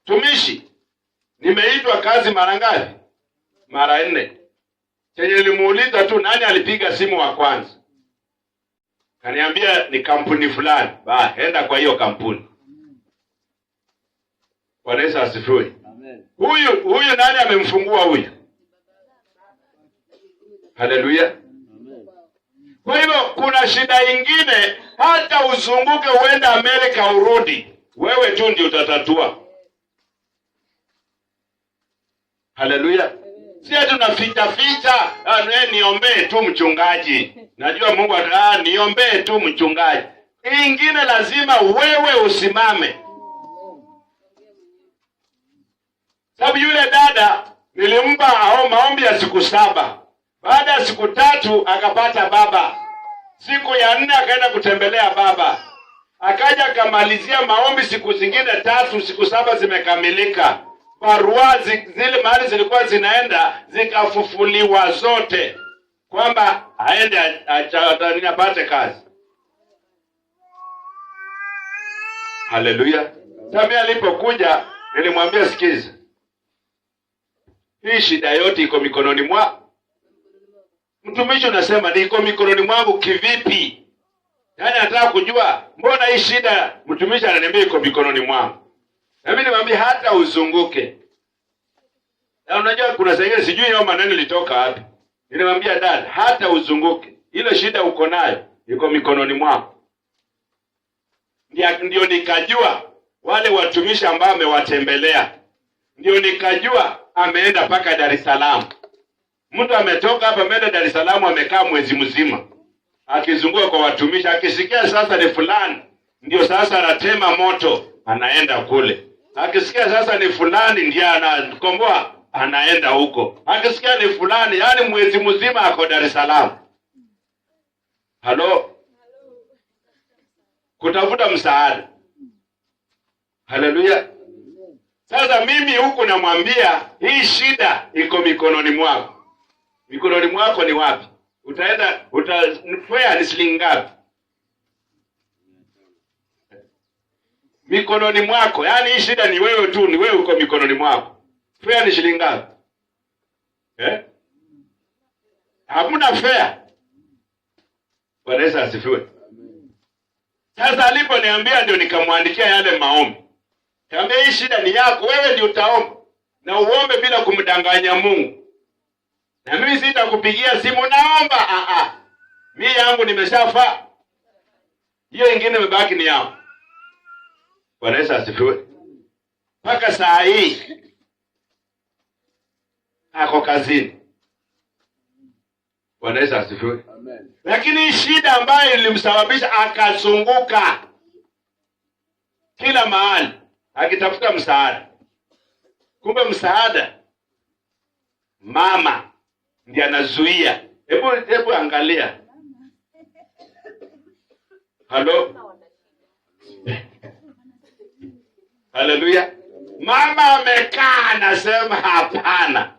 mtumishi, nimeitwa kazi mara ngapi? Mara 4. Chenye nilimuuliza tu, nani alipiga simu wa kwanza? Kaniambia ni kampuni fulani. Enda kwa hiyo kampuni. Bwana Yesu asifiwe. Amen. Huyu nani amemfungua huyu? Haleluya. Kwa hivyo kuna shida ingine, hata uzunguke uende Amerika urudi, wewe tu ndio utatatua. Haleluya. Si ati unaficha, niombee tu mchungaji. Najua Mungu niombee tu mchungaji. Ingine lazima wewe usimame. Sababu yule dada nilimpa maombi ya siku 7. Baada ya siku 3 akapata baba. Siku ya 4 akaenda kutembelea baba. Akaja akamalizia maombi siku zingine 3, siku 7 zimekamilika. Barua zile mahali zilikuwa zinaenda zikafufuliwa zote, kwamba aende apate kazi. Haleluya. Sasa alipokuja nilimwambia, sikiza, hii shida yote iko mikononi mwako. Mtumishi unasema niko mikononi mwangu kivipi? Yaani nataka kujua mbona hii shida mtumishi ananiambia iko mikononi mwangu. Na mimi nimwambia hata uzunguke. Na unajua kuna sengine sijui hiyo maneno litoka wapi. Nilimwambia dada, hata uzunguke, ile shida uko nayo iko mikononi mwako. Ndio nikajua wale watumishi ambao amewatembelea. Ndio nikajua ameenda paka Dar es Salaam. Mtu ametoka hapa ameenda Dar es Salaam, amekaa mwezi mzima akizunguka kwa watumishi, akisikia sasa ni fulani ndio sasa anatema moto, anaenda kule. Akisikia sasa ni fulani ndiye anakomboa, anaenda huko. Akisikia ni fulani, yani mwezi mzima ako Dar es Salaam. Halo? Kutafuta msaada. Haleluya. Sasa mimi huku namwambia hii shida iko mikononi mwako. Mikononi mwako ni wapi? fare ni shilingi ngapi? Mikononi mwako. Yaani hii shida ni wewe tu, ni wewe uko mikononi mwako. Fare ni shilingi ngapi? Hamna fare. Bwana Yesu asifiwe. Sasa aliponiambia ndio nikamwandikia yale maombi. Kaambia hii shida ni yako, wewe ndio utaomba. Na uombe bila kumdanganya Mungu. Na mimi sitakupigia simu naomba. Mimi yangu nimeshafa. Hiyo ingine imebaki ni yao. Bwana Yesu asifiwe. Mpaka saa hii ako kazini. Bwana Yesu asifiwe. Amen. Lakini shida ambayo ilimsababisha akazunguka kila mahali akitafuta msaada. Kumbe msaada mama ndiye anazuia. Hebu angalia. Halo? Haleluya. Mama amekaa anasema hapana.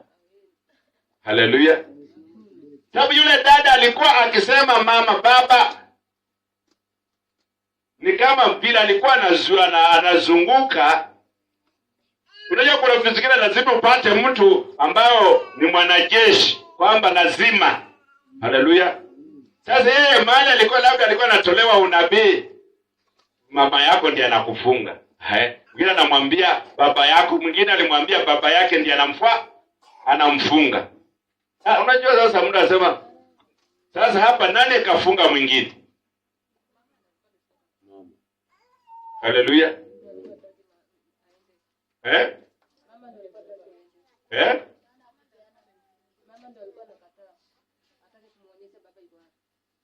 Haleluya. Sababu yule dada alikuwa akisema mama baba, ni kama vile alikuwa anazunguka. Unajua kuna vitu vingine lazima upate mtu ambao ni mwanajeshi, kwamba lazima. Haleluya. Sasa yeye mahali alikuwa labda alikuwa anatolewa unabii, mama yako ndiye anakufunga. Mwingine anamwambia baba yako, mwingine alimwambia baba yake ndiye anamfunga. Unajua sasa mtu anasema sasa hapa nani kafunga mwingine? Haleluya.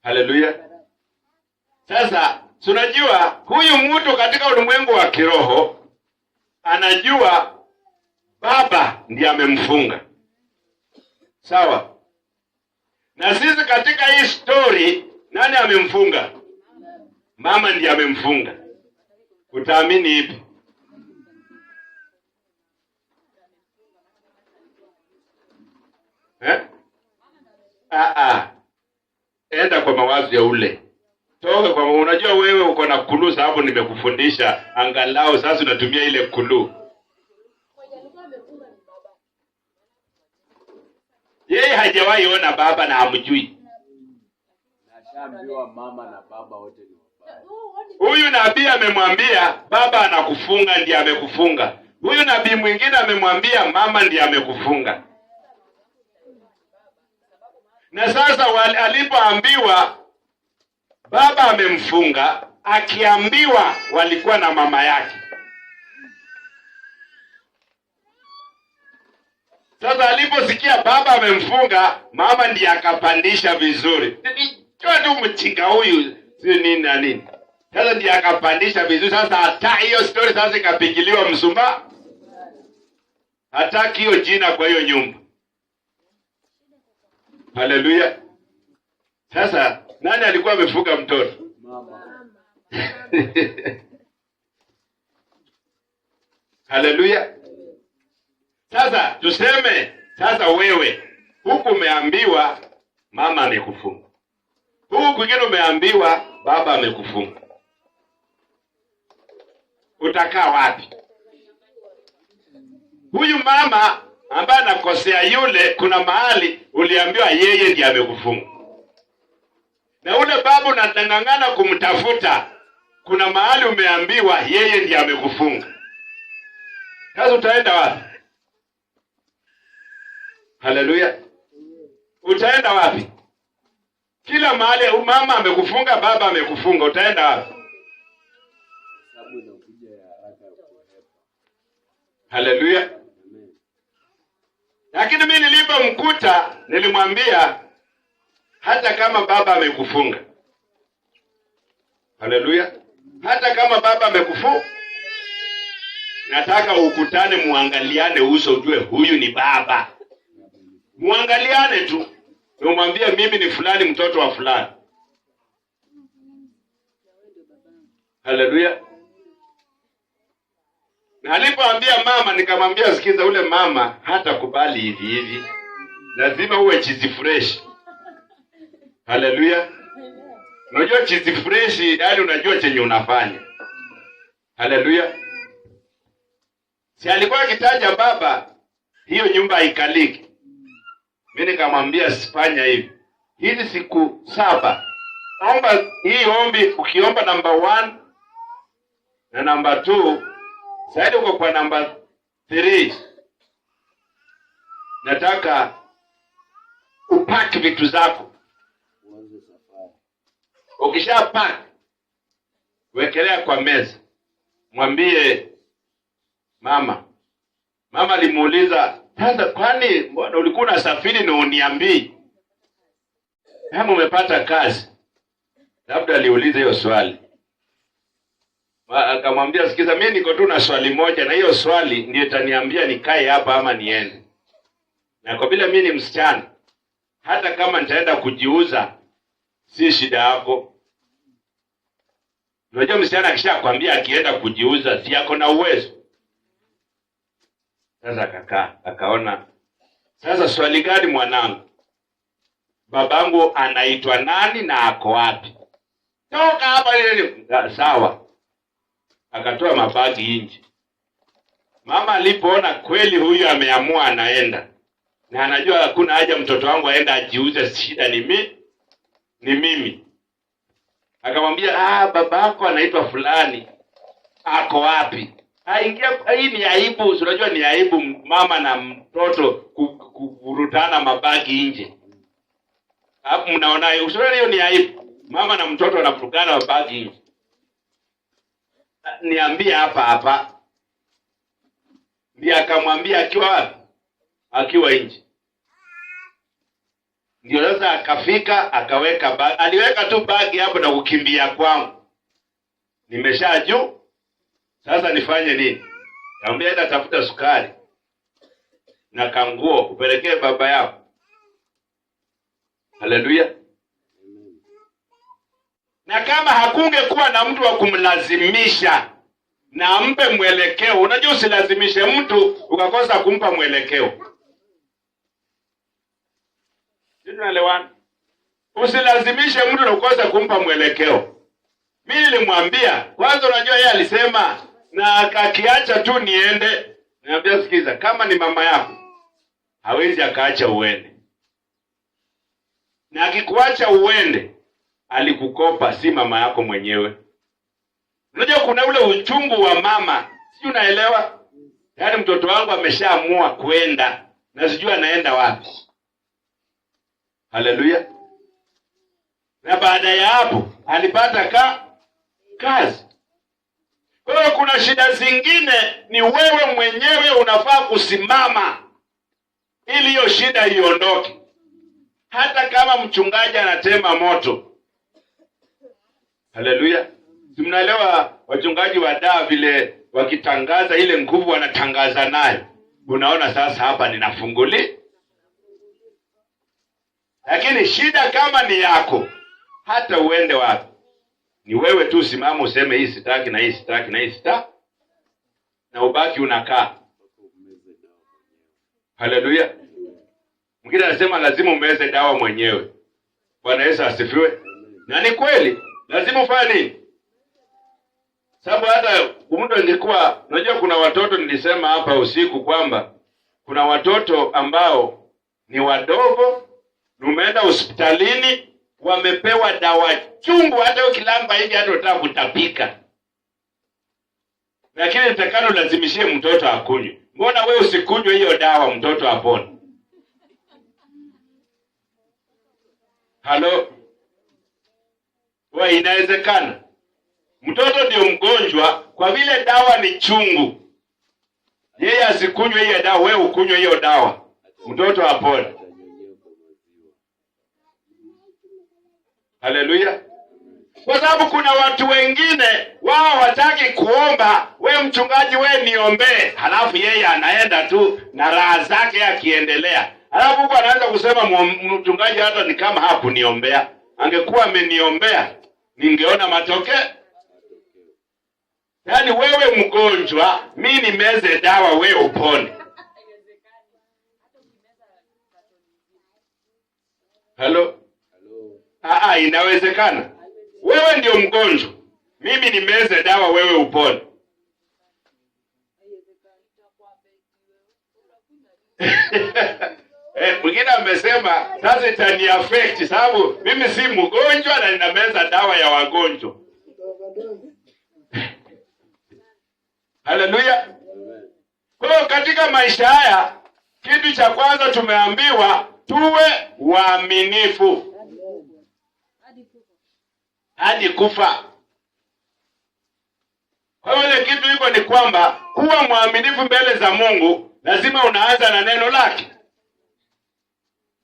Haleluya. Sasa tunajua huyu mtu katika ulimwengu wa kiroho anajua baba ndiye amemfunga. Sawa? Na sisi katika hii story nani amemfunga? Mama ndiye amemfunga. Utaamini ipi? Enda kwa mawazo ya ule. Toka kwa unajua wewe uko na kulu, sababu nimekufundisha angalau sasa unatumia ile kulu. Yeye hajawahi ona baba na hamjui. Nashaambiwa mama na baba wote ni wabaya. Huyu nabii amemwambia baba anakufunga ndiye amekufunga. Huyu nabii mwingine amemwambia mama ndiye amekufunga. Na sasa alipoambiwa baba amemfunga, akiambiwa walikuwa na mama yake. Sasa aliposikia baba amemfunga, mama ndiye akapandisha vizuri. Nijua tu mchinga huyu, si nini na nini. Sasa ndiye akapandisha vizuri. Sasa hata hiyo story sasa ikapigiliwa msumba. Hataki hiyo jina kwa hiyo nyumba. Haleluya. Sasa nani alikuwa amefunga mtoto? Mama. Haleluya. Sasa tuseme sasa wewe huku umeambiwa mama amekufunga. Huku kwingine umeambiwa baba amekufunga. Utakaa wapi? Huyu mama ambaye anakosea yule, kuna mahali uliambiwa yeye ndiye amekufunga. Na ule baba unatangangana kumtafuta, kuna mahali umeambiwa yeye ndiye amekufunga. Sasa utaenda wapi? Haleluya. Utaenda wapi? Kila mahali mama amekufunga, baba amekufunga, utaenda wapi? Sababu inakuja ya haraka kuhepa. Haleluya. Lakini mimi nilipomkuta nilimwambia hata kama baba amekufunga. Haleluya. Hata kama baba amekufunga, nataka ukutane muangaliane uso, ujue huyu ni baba. Muangaliane tu. Umwambie mimi ni fulani, mtoto wa fulani. Haleluya. Na alipoambia mama, nikamwambia sikiza, ule mama hata kubali hivi hivi. Lazima uwe chizi fresh. Haleluya. Unajua chizi fresh, yaani unajua chenye unafanya. Haleluya. Si alikuwa akitaja baba, hiyo nyumba haikaliki. Mimi nikamwambia sifanya hivi. Hizi siku 7. Omba hii ombi, ukiomba number 1 na number 2, sasa uko kwa number 3. Nataka upack vitu zako. Ukisha pack, wekelea kwa meza. Mwambie mama. Mama alimuuliza, "Sasa kwani mbona ulikuwa unasafiri na uniambii? Kama umepata kazi?" Labda aliuliza hiyo swali. Akamwambia, "Sikiza, mimi niko tu na swali moja, na hiyo swali ndio itaniambia nikae hapa ama niende. Na kwa vile mimi ni msichana, hata kama nitaenda kujiuza, si shida yako." Unajua msichana akishakwambia akienda kujiuza, si yako na uwezo. Sasa akaona, "Sasa swali gani mwanangu? Babangu anaitwa nani na ako wapi? Toka hapa ile." Sawa. Akatoa mabagi nje. Mama alipoona kweli huyu ameamua anaenda, na anajua hakuna haja mtoto wangu aenda ajiuze, shida ni mimi. Akamwambia, babako anaitwa fulani. Ako wapi? Hii ni aibu, unajua ni aibu mama na mtoto kuvurutana mabagi nje. Hapo mnaona hiyo ni aibu. Mama na mtoto wanavurutana mabagi nje. Niambie hapa. Ndiye akamwambia akiwa wapi? Akiwa nje. Ndio sasa akafika akaweka bagi. Aliweka tu bagi hapo na kukimbia kwangu. Nimeshajua. Sasa nifanye nini? Kaambia enda tafuta sukari na kanguo upelekee baba yako. Haleluya. Na kama hakungekuwa na mtu wa kumlazimisha na ampe mwelekeo, unajua usilazimishe mtu ukakosa kumpa mwelekeo. Tunaelewana? Usilazimishe mtu na ukosa kumpa mwelekeo. Mimi nilimwambia, kwanza unajua yeye alisema na akakiacha tu niende. Niambia, sikiza, kama ni mama yako, hawezi akaacha uende. Na akikuacha uende, alikukopa, si mama yako mwenyewe. Unajua kuna ule uchungu wa mama, si unaelewa? Yaani mtoto wangu ameshaamua kwenda na sijui anaenda wapi. Haleluya. Na baada ya hapo alipata kazi. Kwa hiyo kuna shida zingine ni wewe mwenyewe unafaa kusimama ili hiyo shida iondoke. Hata kama mchungaji anatema moto. Haleluya. Si mnaelewa wachungaji wa daa vile wakitangaza ile nguvu wanatangaza nayo. Unaona sasa hapa ninafunguli. Lakini shida kama ni yako, hata uende wapi, ni wewe tu simama useme hii sitaki na hii sitaki na hii sitaki, na ubaki unakaa. Haleluya. Mwingine anasema lazima umeze dawa mwenyewe. Bwana Yesu asifiwe. Na ni kweli, lazima ufanye nini? Sababu hata mtu angekuwa, unajua kuna watoto, nilisema hapa usiku kwamba kuna watoto ambao ni wadogo, umeenda hospitalini, wamepewa dawa chungu, hata ukilamba hivi hata unataka kutapika. Lakini nitakano lazimishie mtoto akunywe. Mbona wewe usikunywe hiyo dawa mtoto apone? Halo? Wewe inawezekana? Mtoto ndio mgonjwa, kwa vile dawa ni chungu, yeye asikunywe hiyo dawa, wewe ukunywe hiyo dawa, mtoto apone. Haleluya. Kwa sababu kuna watu wengine wao wataki kuomba, we mchungaji we niombee, halafu yeye anaenda tu na raha zake akiendelea. Halafu huko anaanza kusema mchungaji hata ni kama hakuniombea. Angekuwa ameniombea ningeona matokeo. Yaani wewe mgonjwa, mimi nimeze dawa wewe upone. Hello? Inawezekana. Wewe ndio mgonjwa, mimi nimeze dawa, wewe upone. Mwingine amesema sasa itani affect sababu mimi si mgonjwa na ninameza dawa ya wagonjwa. Haleluya. Kwa katika maisha haya kitu cha kwanza tumeambiwa tuwe waaminifu hadi kufa. Kwa hiyo kitu hiko ni kwamba kuwa mwaminifu mbele za Mungu lazima unaanza na neno lake.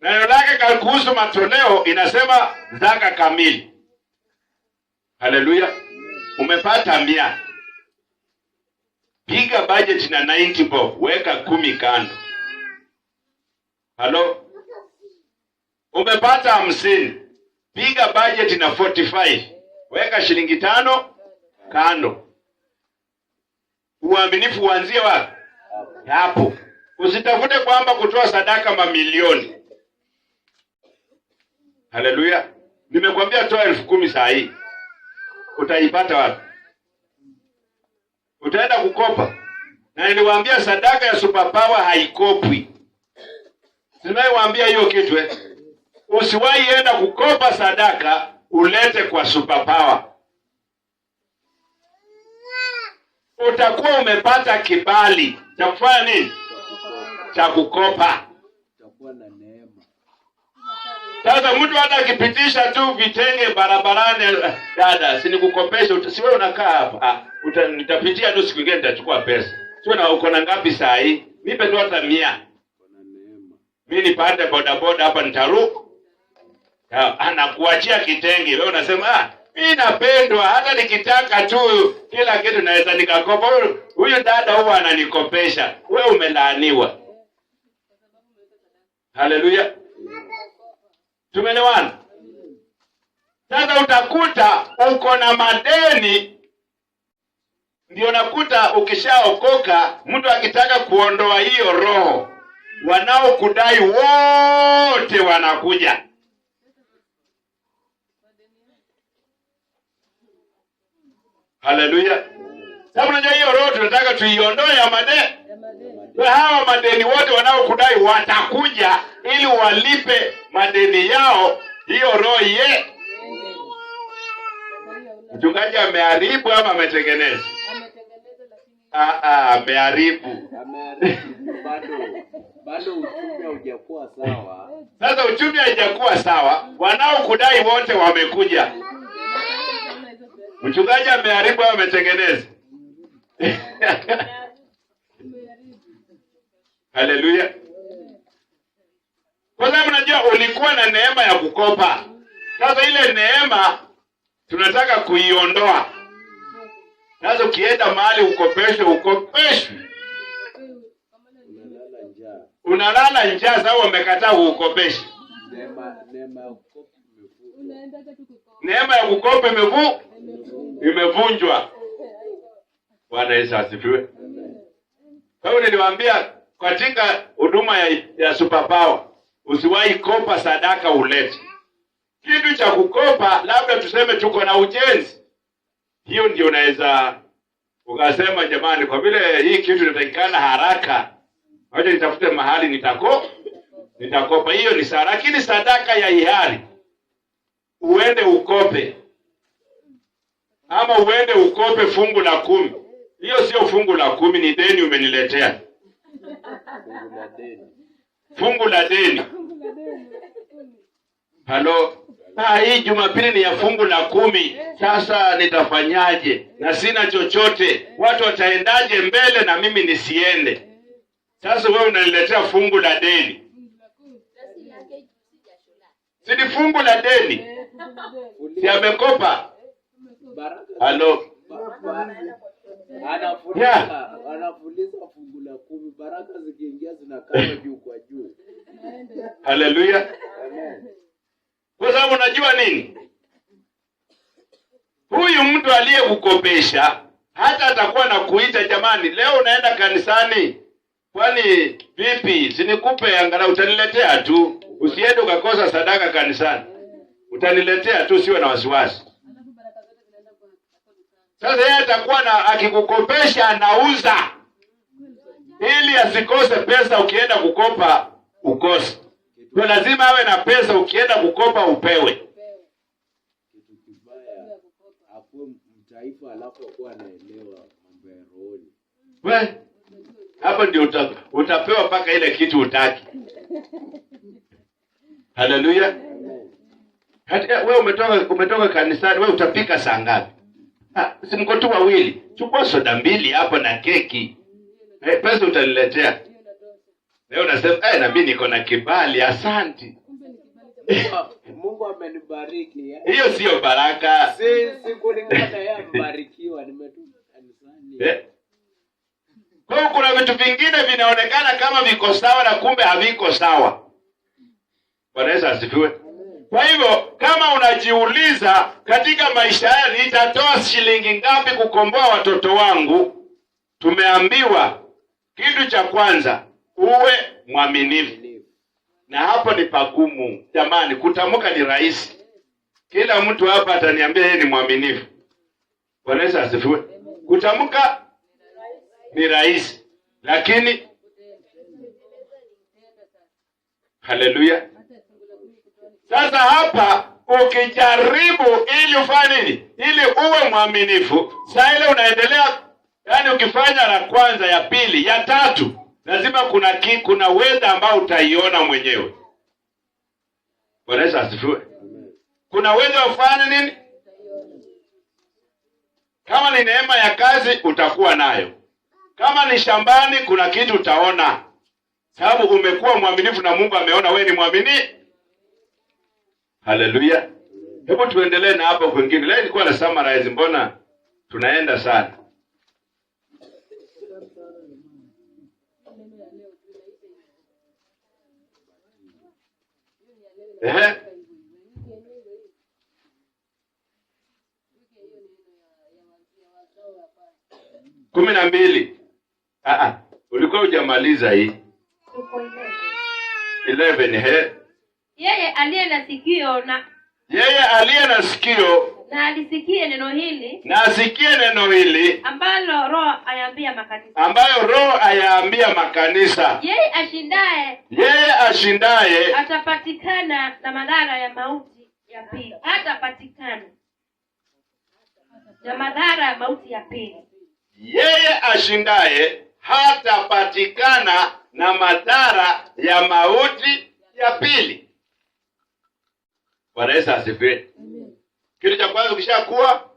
Neno lake kuhusu matoleo inasema zaka kamili. Haleluya. Umepata 100. Piga budget na 90 bob, weka 10 kando. Halo. Umepata 50. Piga budget na 45. Weka shilingi 5 kando. Uaminifu uanzie wapi? Hapo. Usitafute kwamba kutoa sadaka mamilioni. Haleluya. Nimekwambia toa 10,000 saa hii. Utaipata wapi? Utaenda kukopa. Na niliwaambia sadaka ya superpower haikopwi. Sinawaambia hiyo kitu Usiwahi enda kukopa sadaka ulete kwa superpower. Utakuwa umepata kibali cha kufanya nini? Cha kukopa. Utakuwa na neema. Sasa mtu hata akipitisha tu vitenge barabarani, dada, sinikukopesha, si wewe unakaa hapa. Nitapitia tu siku nyingine nitachukua pesa. Sio na uko na ngapi saa hii? Nipe tu hata 100. Mimi nipande bodaboda hapa nitaruka. Anakuachia kitenge. Wewe unasema mimi napendwa, hata nikitaka tu kila kitu naweza nikakopa. Huyu dada huwa ananikopesha. Wewe umelaaniwa. Haleluya. Tumeelewana? Sasa utakuta uko na madeni. Ndio nakuta ukishaokoka mtu akitaka kuondoa hiyo roho, wanaokudai wote wanakuja. Haleluya. Sababu unajua hiyo roho tunataka tuiondoe ya madeni. Kwa hawa madeni wote wanaokudai watakuja ili walipe madeni yao. Hiyo roho mchungaji ameharibu ama ametengeneza? Ameharibu. Bado uchumi haujakuwa sawa. Sasa uchumi haujakuwa sawa, wanaokudai wote wamekuja. Mchungaji ameharibu ama ametengeneza? Haleluya. Kwa sababu unajua ulikuwa na neema ya kukopa. Sasa ile neema tunataka kuiondoa. Sasa ukienda mahali ukopeshwe. Unalala njaa sababu wamekataa kukopesha. Neema ya kukopa imevunjwa. Bwana Yesu asifiwe. Kwa hiyo niliwaambia katika huduma ya superpower usiwahi kopa sadaka ulete. Kitu cha kukopa labda tuseme tuko na ujenzi. Hiyo ndio unaweza ukasema jamani, kwa vile hii kitu inatakikana haraka, wacha nitafute mahali nitakopa. Hiyo ni sawa. Lakini sadaka ya hiari uende ukope. Ama uende ukope fungu la 10. Hiyo sio fungu la 10, ni deni umeniletea. Fungu la deni. Halo. Hii Jumapili ni ya fungu la 10. Sasa nitafanyaje? Na sina chochote. Watu wataendaje mbele na mimi nisiende? Sasa wewe unaniletea fungu la deni. Si ni fungu la deni? Si amekopa? Halo. Anafuliza fungu la 10, baraka zikiingia zinakaa juu kwa juu. Haleluya. Amen. Kwa sababu unajua nini? Huyu mtu aliyekukopesha hata atakuwa na kuita, jamani, leo unaenda kanisani. Kwani vipi? Sinikupe angalau utaniletea tu. Usiende ukakosa sadaka kanisani. Utaniletea tu, siwe na wasiwasi. Sasa yeye atakuwa akikukopesha anauza ili asikose pesa. Ukienda kukopa ukose, kwa lazima awe na pesa. Ukienda kukopa upewe. Kitu kibaya hapo mtaifa alafu kwa anaelewa mambo ya roho. Hapo ndio utapewa paka ile kitu utaki. Haleluya. Wewe umetoka kanisani, wewe utapika saa ngapi? Si mko tu wawili. Chukua soda 2 hapo na keki. Pesa utaniletea. Leo unasema na mimi niko na kibali, asante. Mungu amenibariki. Hiyo sio baraka. Si kulingana na yeye amebarikiwa, nimetoka kanisani. Kwa hiyo kuna vitu vingine vinaonekana kama viko sawa na kumbe haviko sawa. Bwana Yesu asifiwe. Kwa hivyo kama unajiuliza katika maisha haya nitatoa shilingi ngapi kukomboa watoto wangu, tumeambiwa kitu cha kwanza uwe mwaminifu. Na hapo ni pagumu. Jamani, kutamka ni rahisi. Kila mtu hapa ataniambia yeye ni mwaminifu. Bwana Yesu asifiwe. Kutamka ni rahisi, lakini haleluya. Sasa hapa ukijaribu ili ufanye nini? Ili uwe mwaminifu. Sasa ile unaendelea, yani ukifanya la kwanza, ya pili, ya tatu, lazima kuna weather ambao utaiona mwenyewe. Bwana Yesu asifiwe. Kuna weather ufanye nini? Kama ni neema ya kazi utakuwa nayo. Kama ni shambani kuna kitu utaona. Sababu umekuwa mwaminifu na Mungu ameona wewe ni mwaminifu. Haleluya. Hebu tuendelee na hapo kwingine. Leo nilikuwa na summarize, mbona tunaenda sana. Ehe. 12. Ulikuwa hujamaliza hii. 11. Yeye aliye na sikio na alisikie neno hili. Na asikie neno hili Ambalo Roho ayaambia makanisa. Ambayo Roho ayaambia makanisa. Yeye ashindaye atapatikana na madhara ya mauti ya pili. Yeye ashindaye hatapatikana na madhara ya mauti ya pili. Bwana Yesu asifiwe. Kitu cha kwanza ukishakuwa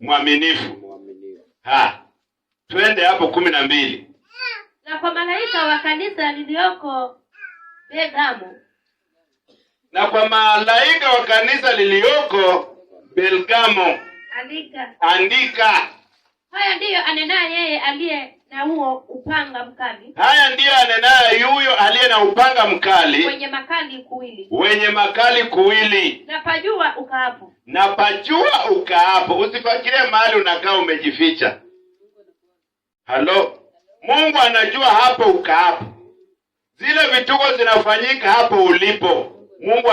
mwaminifu. Twende hapo 12. Na kwa malaika wa kanisa lilioko Bergamo. Andika. Haya ndiyo anenaye yeye aliye na huo upanga mkali. Huyo aliye na upanga mkali. Wenye makali kuwili. Na pajua ukaapo. Usifikirie mahali unakaa umejificha. Halo. Mungu anajua hapo ukaapo. Zile vituko zinafanyika hapo ulipo. Mungu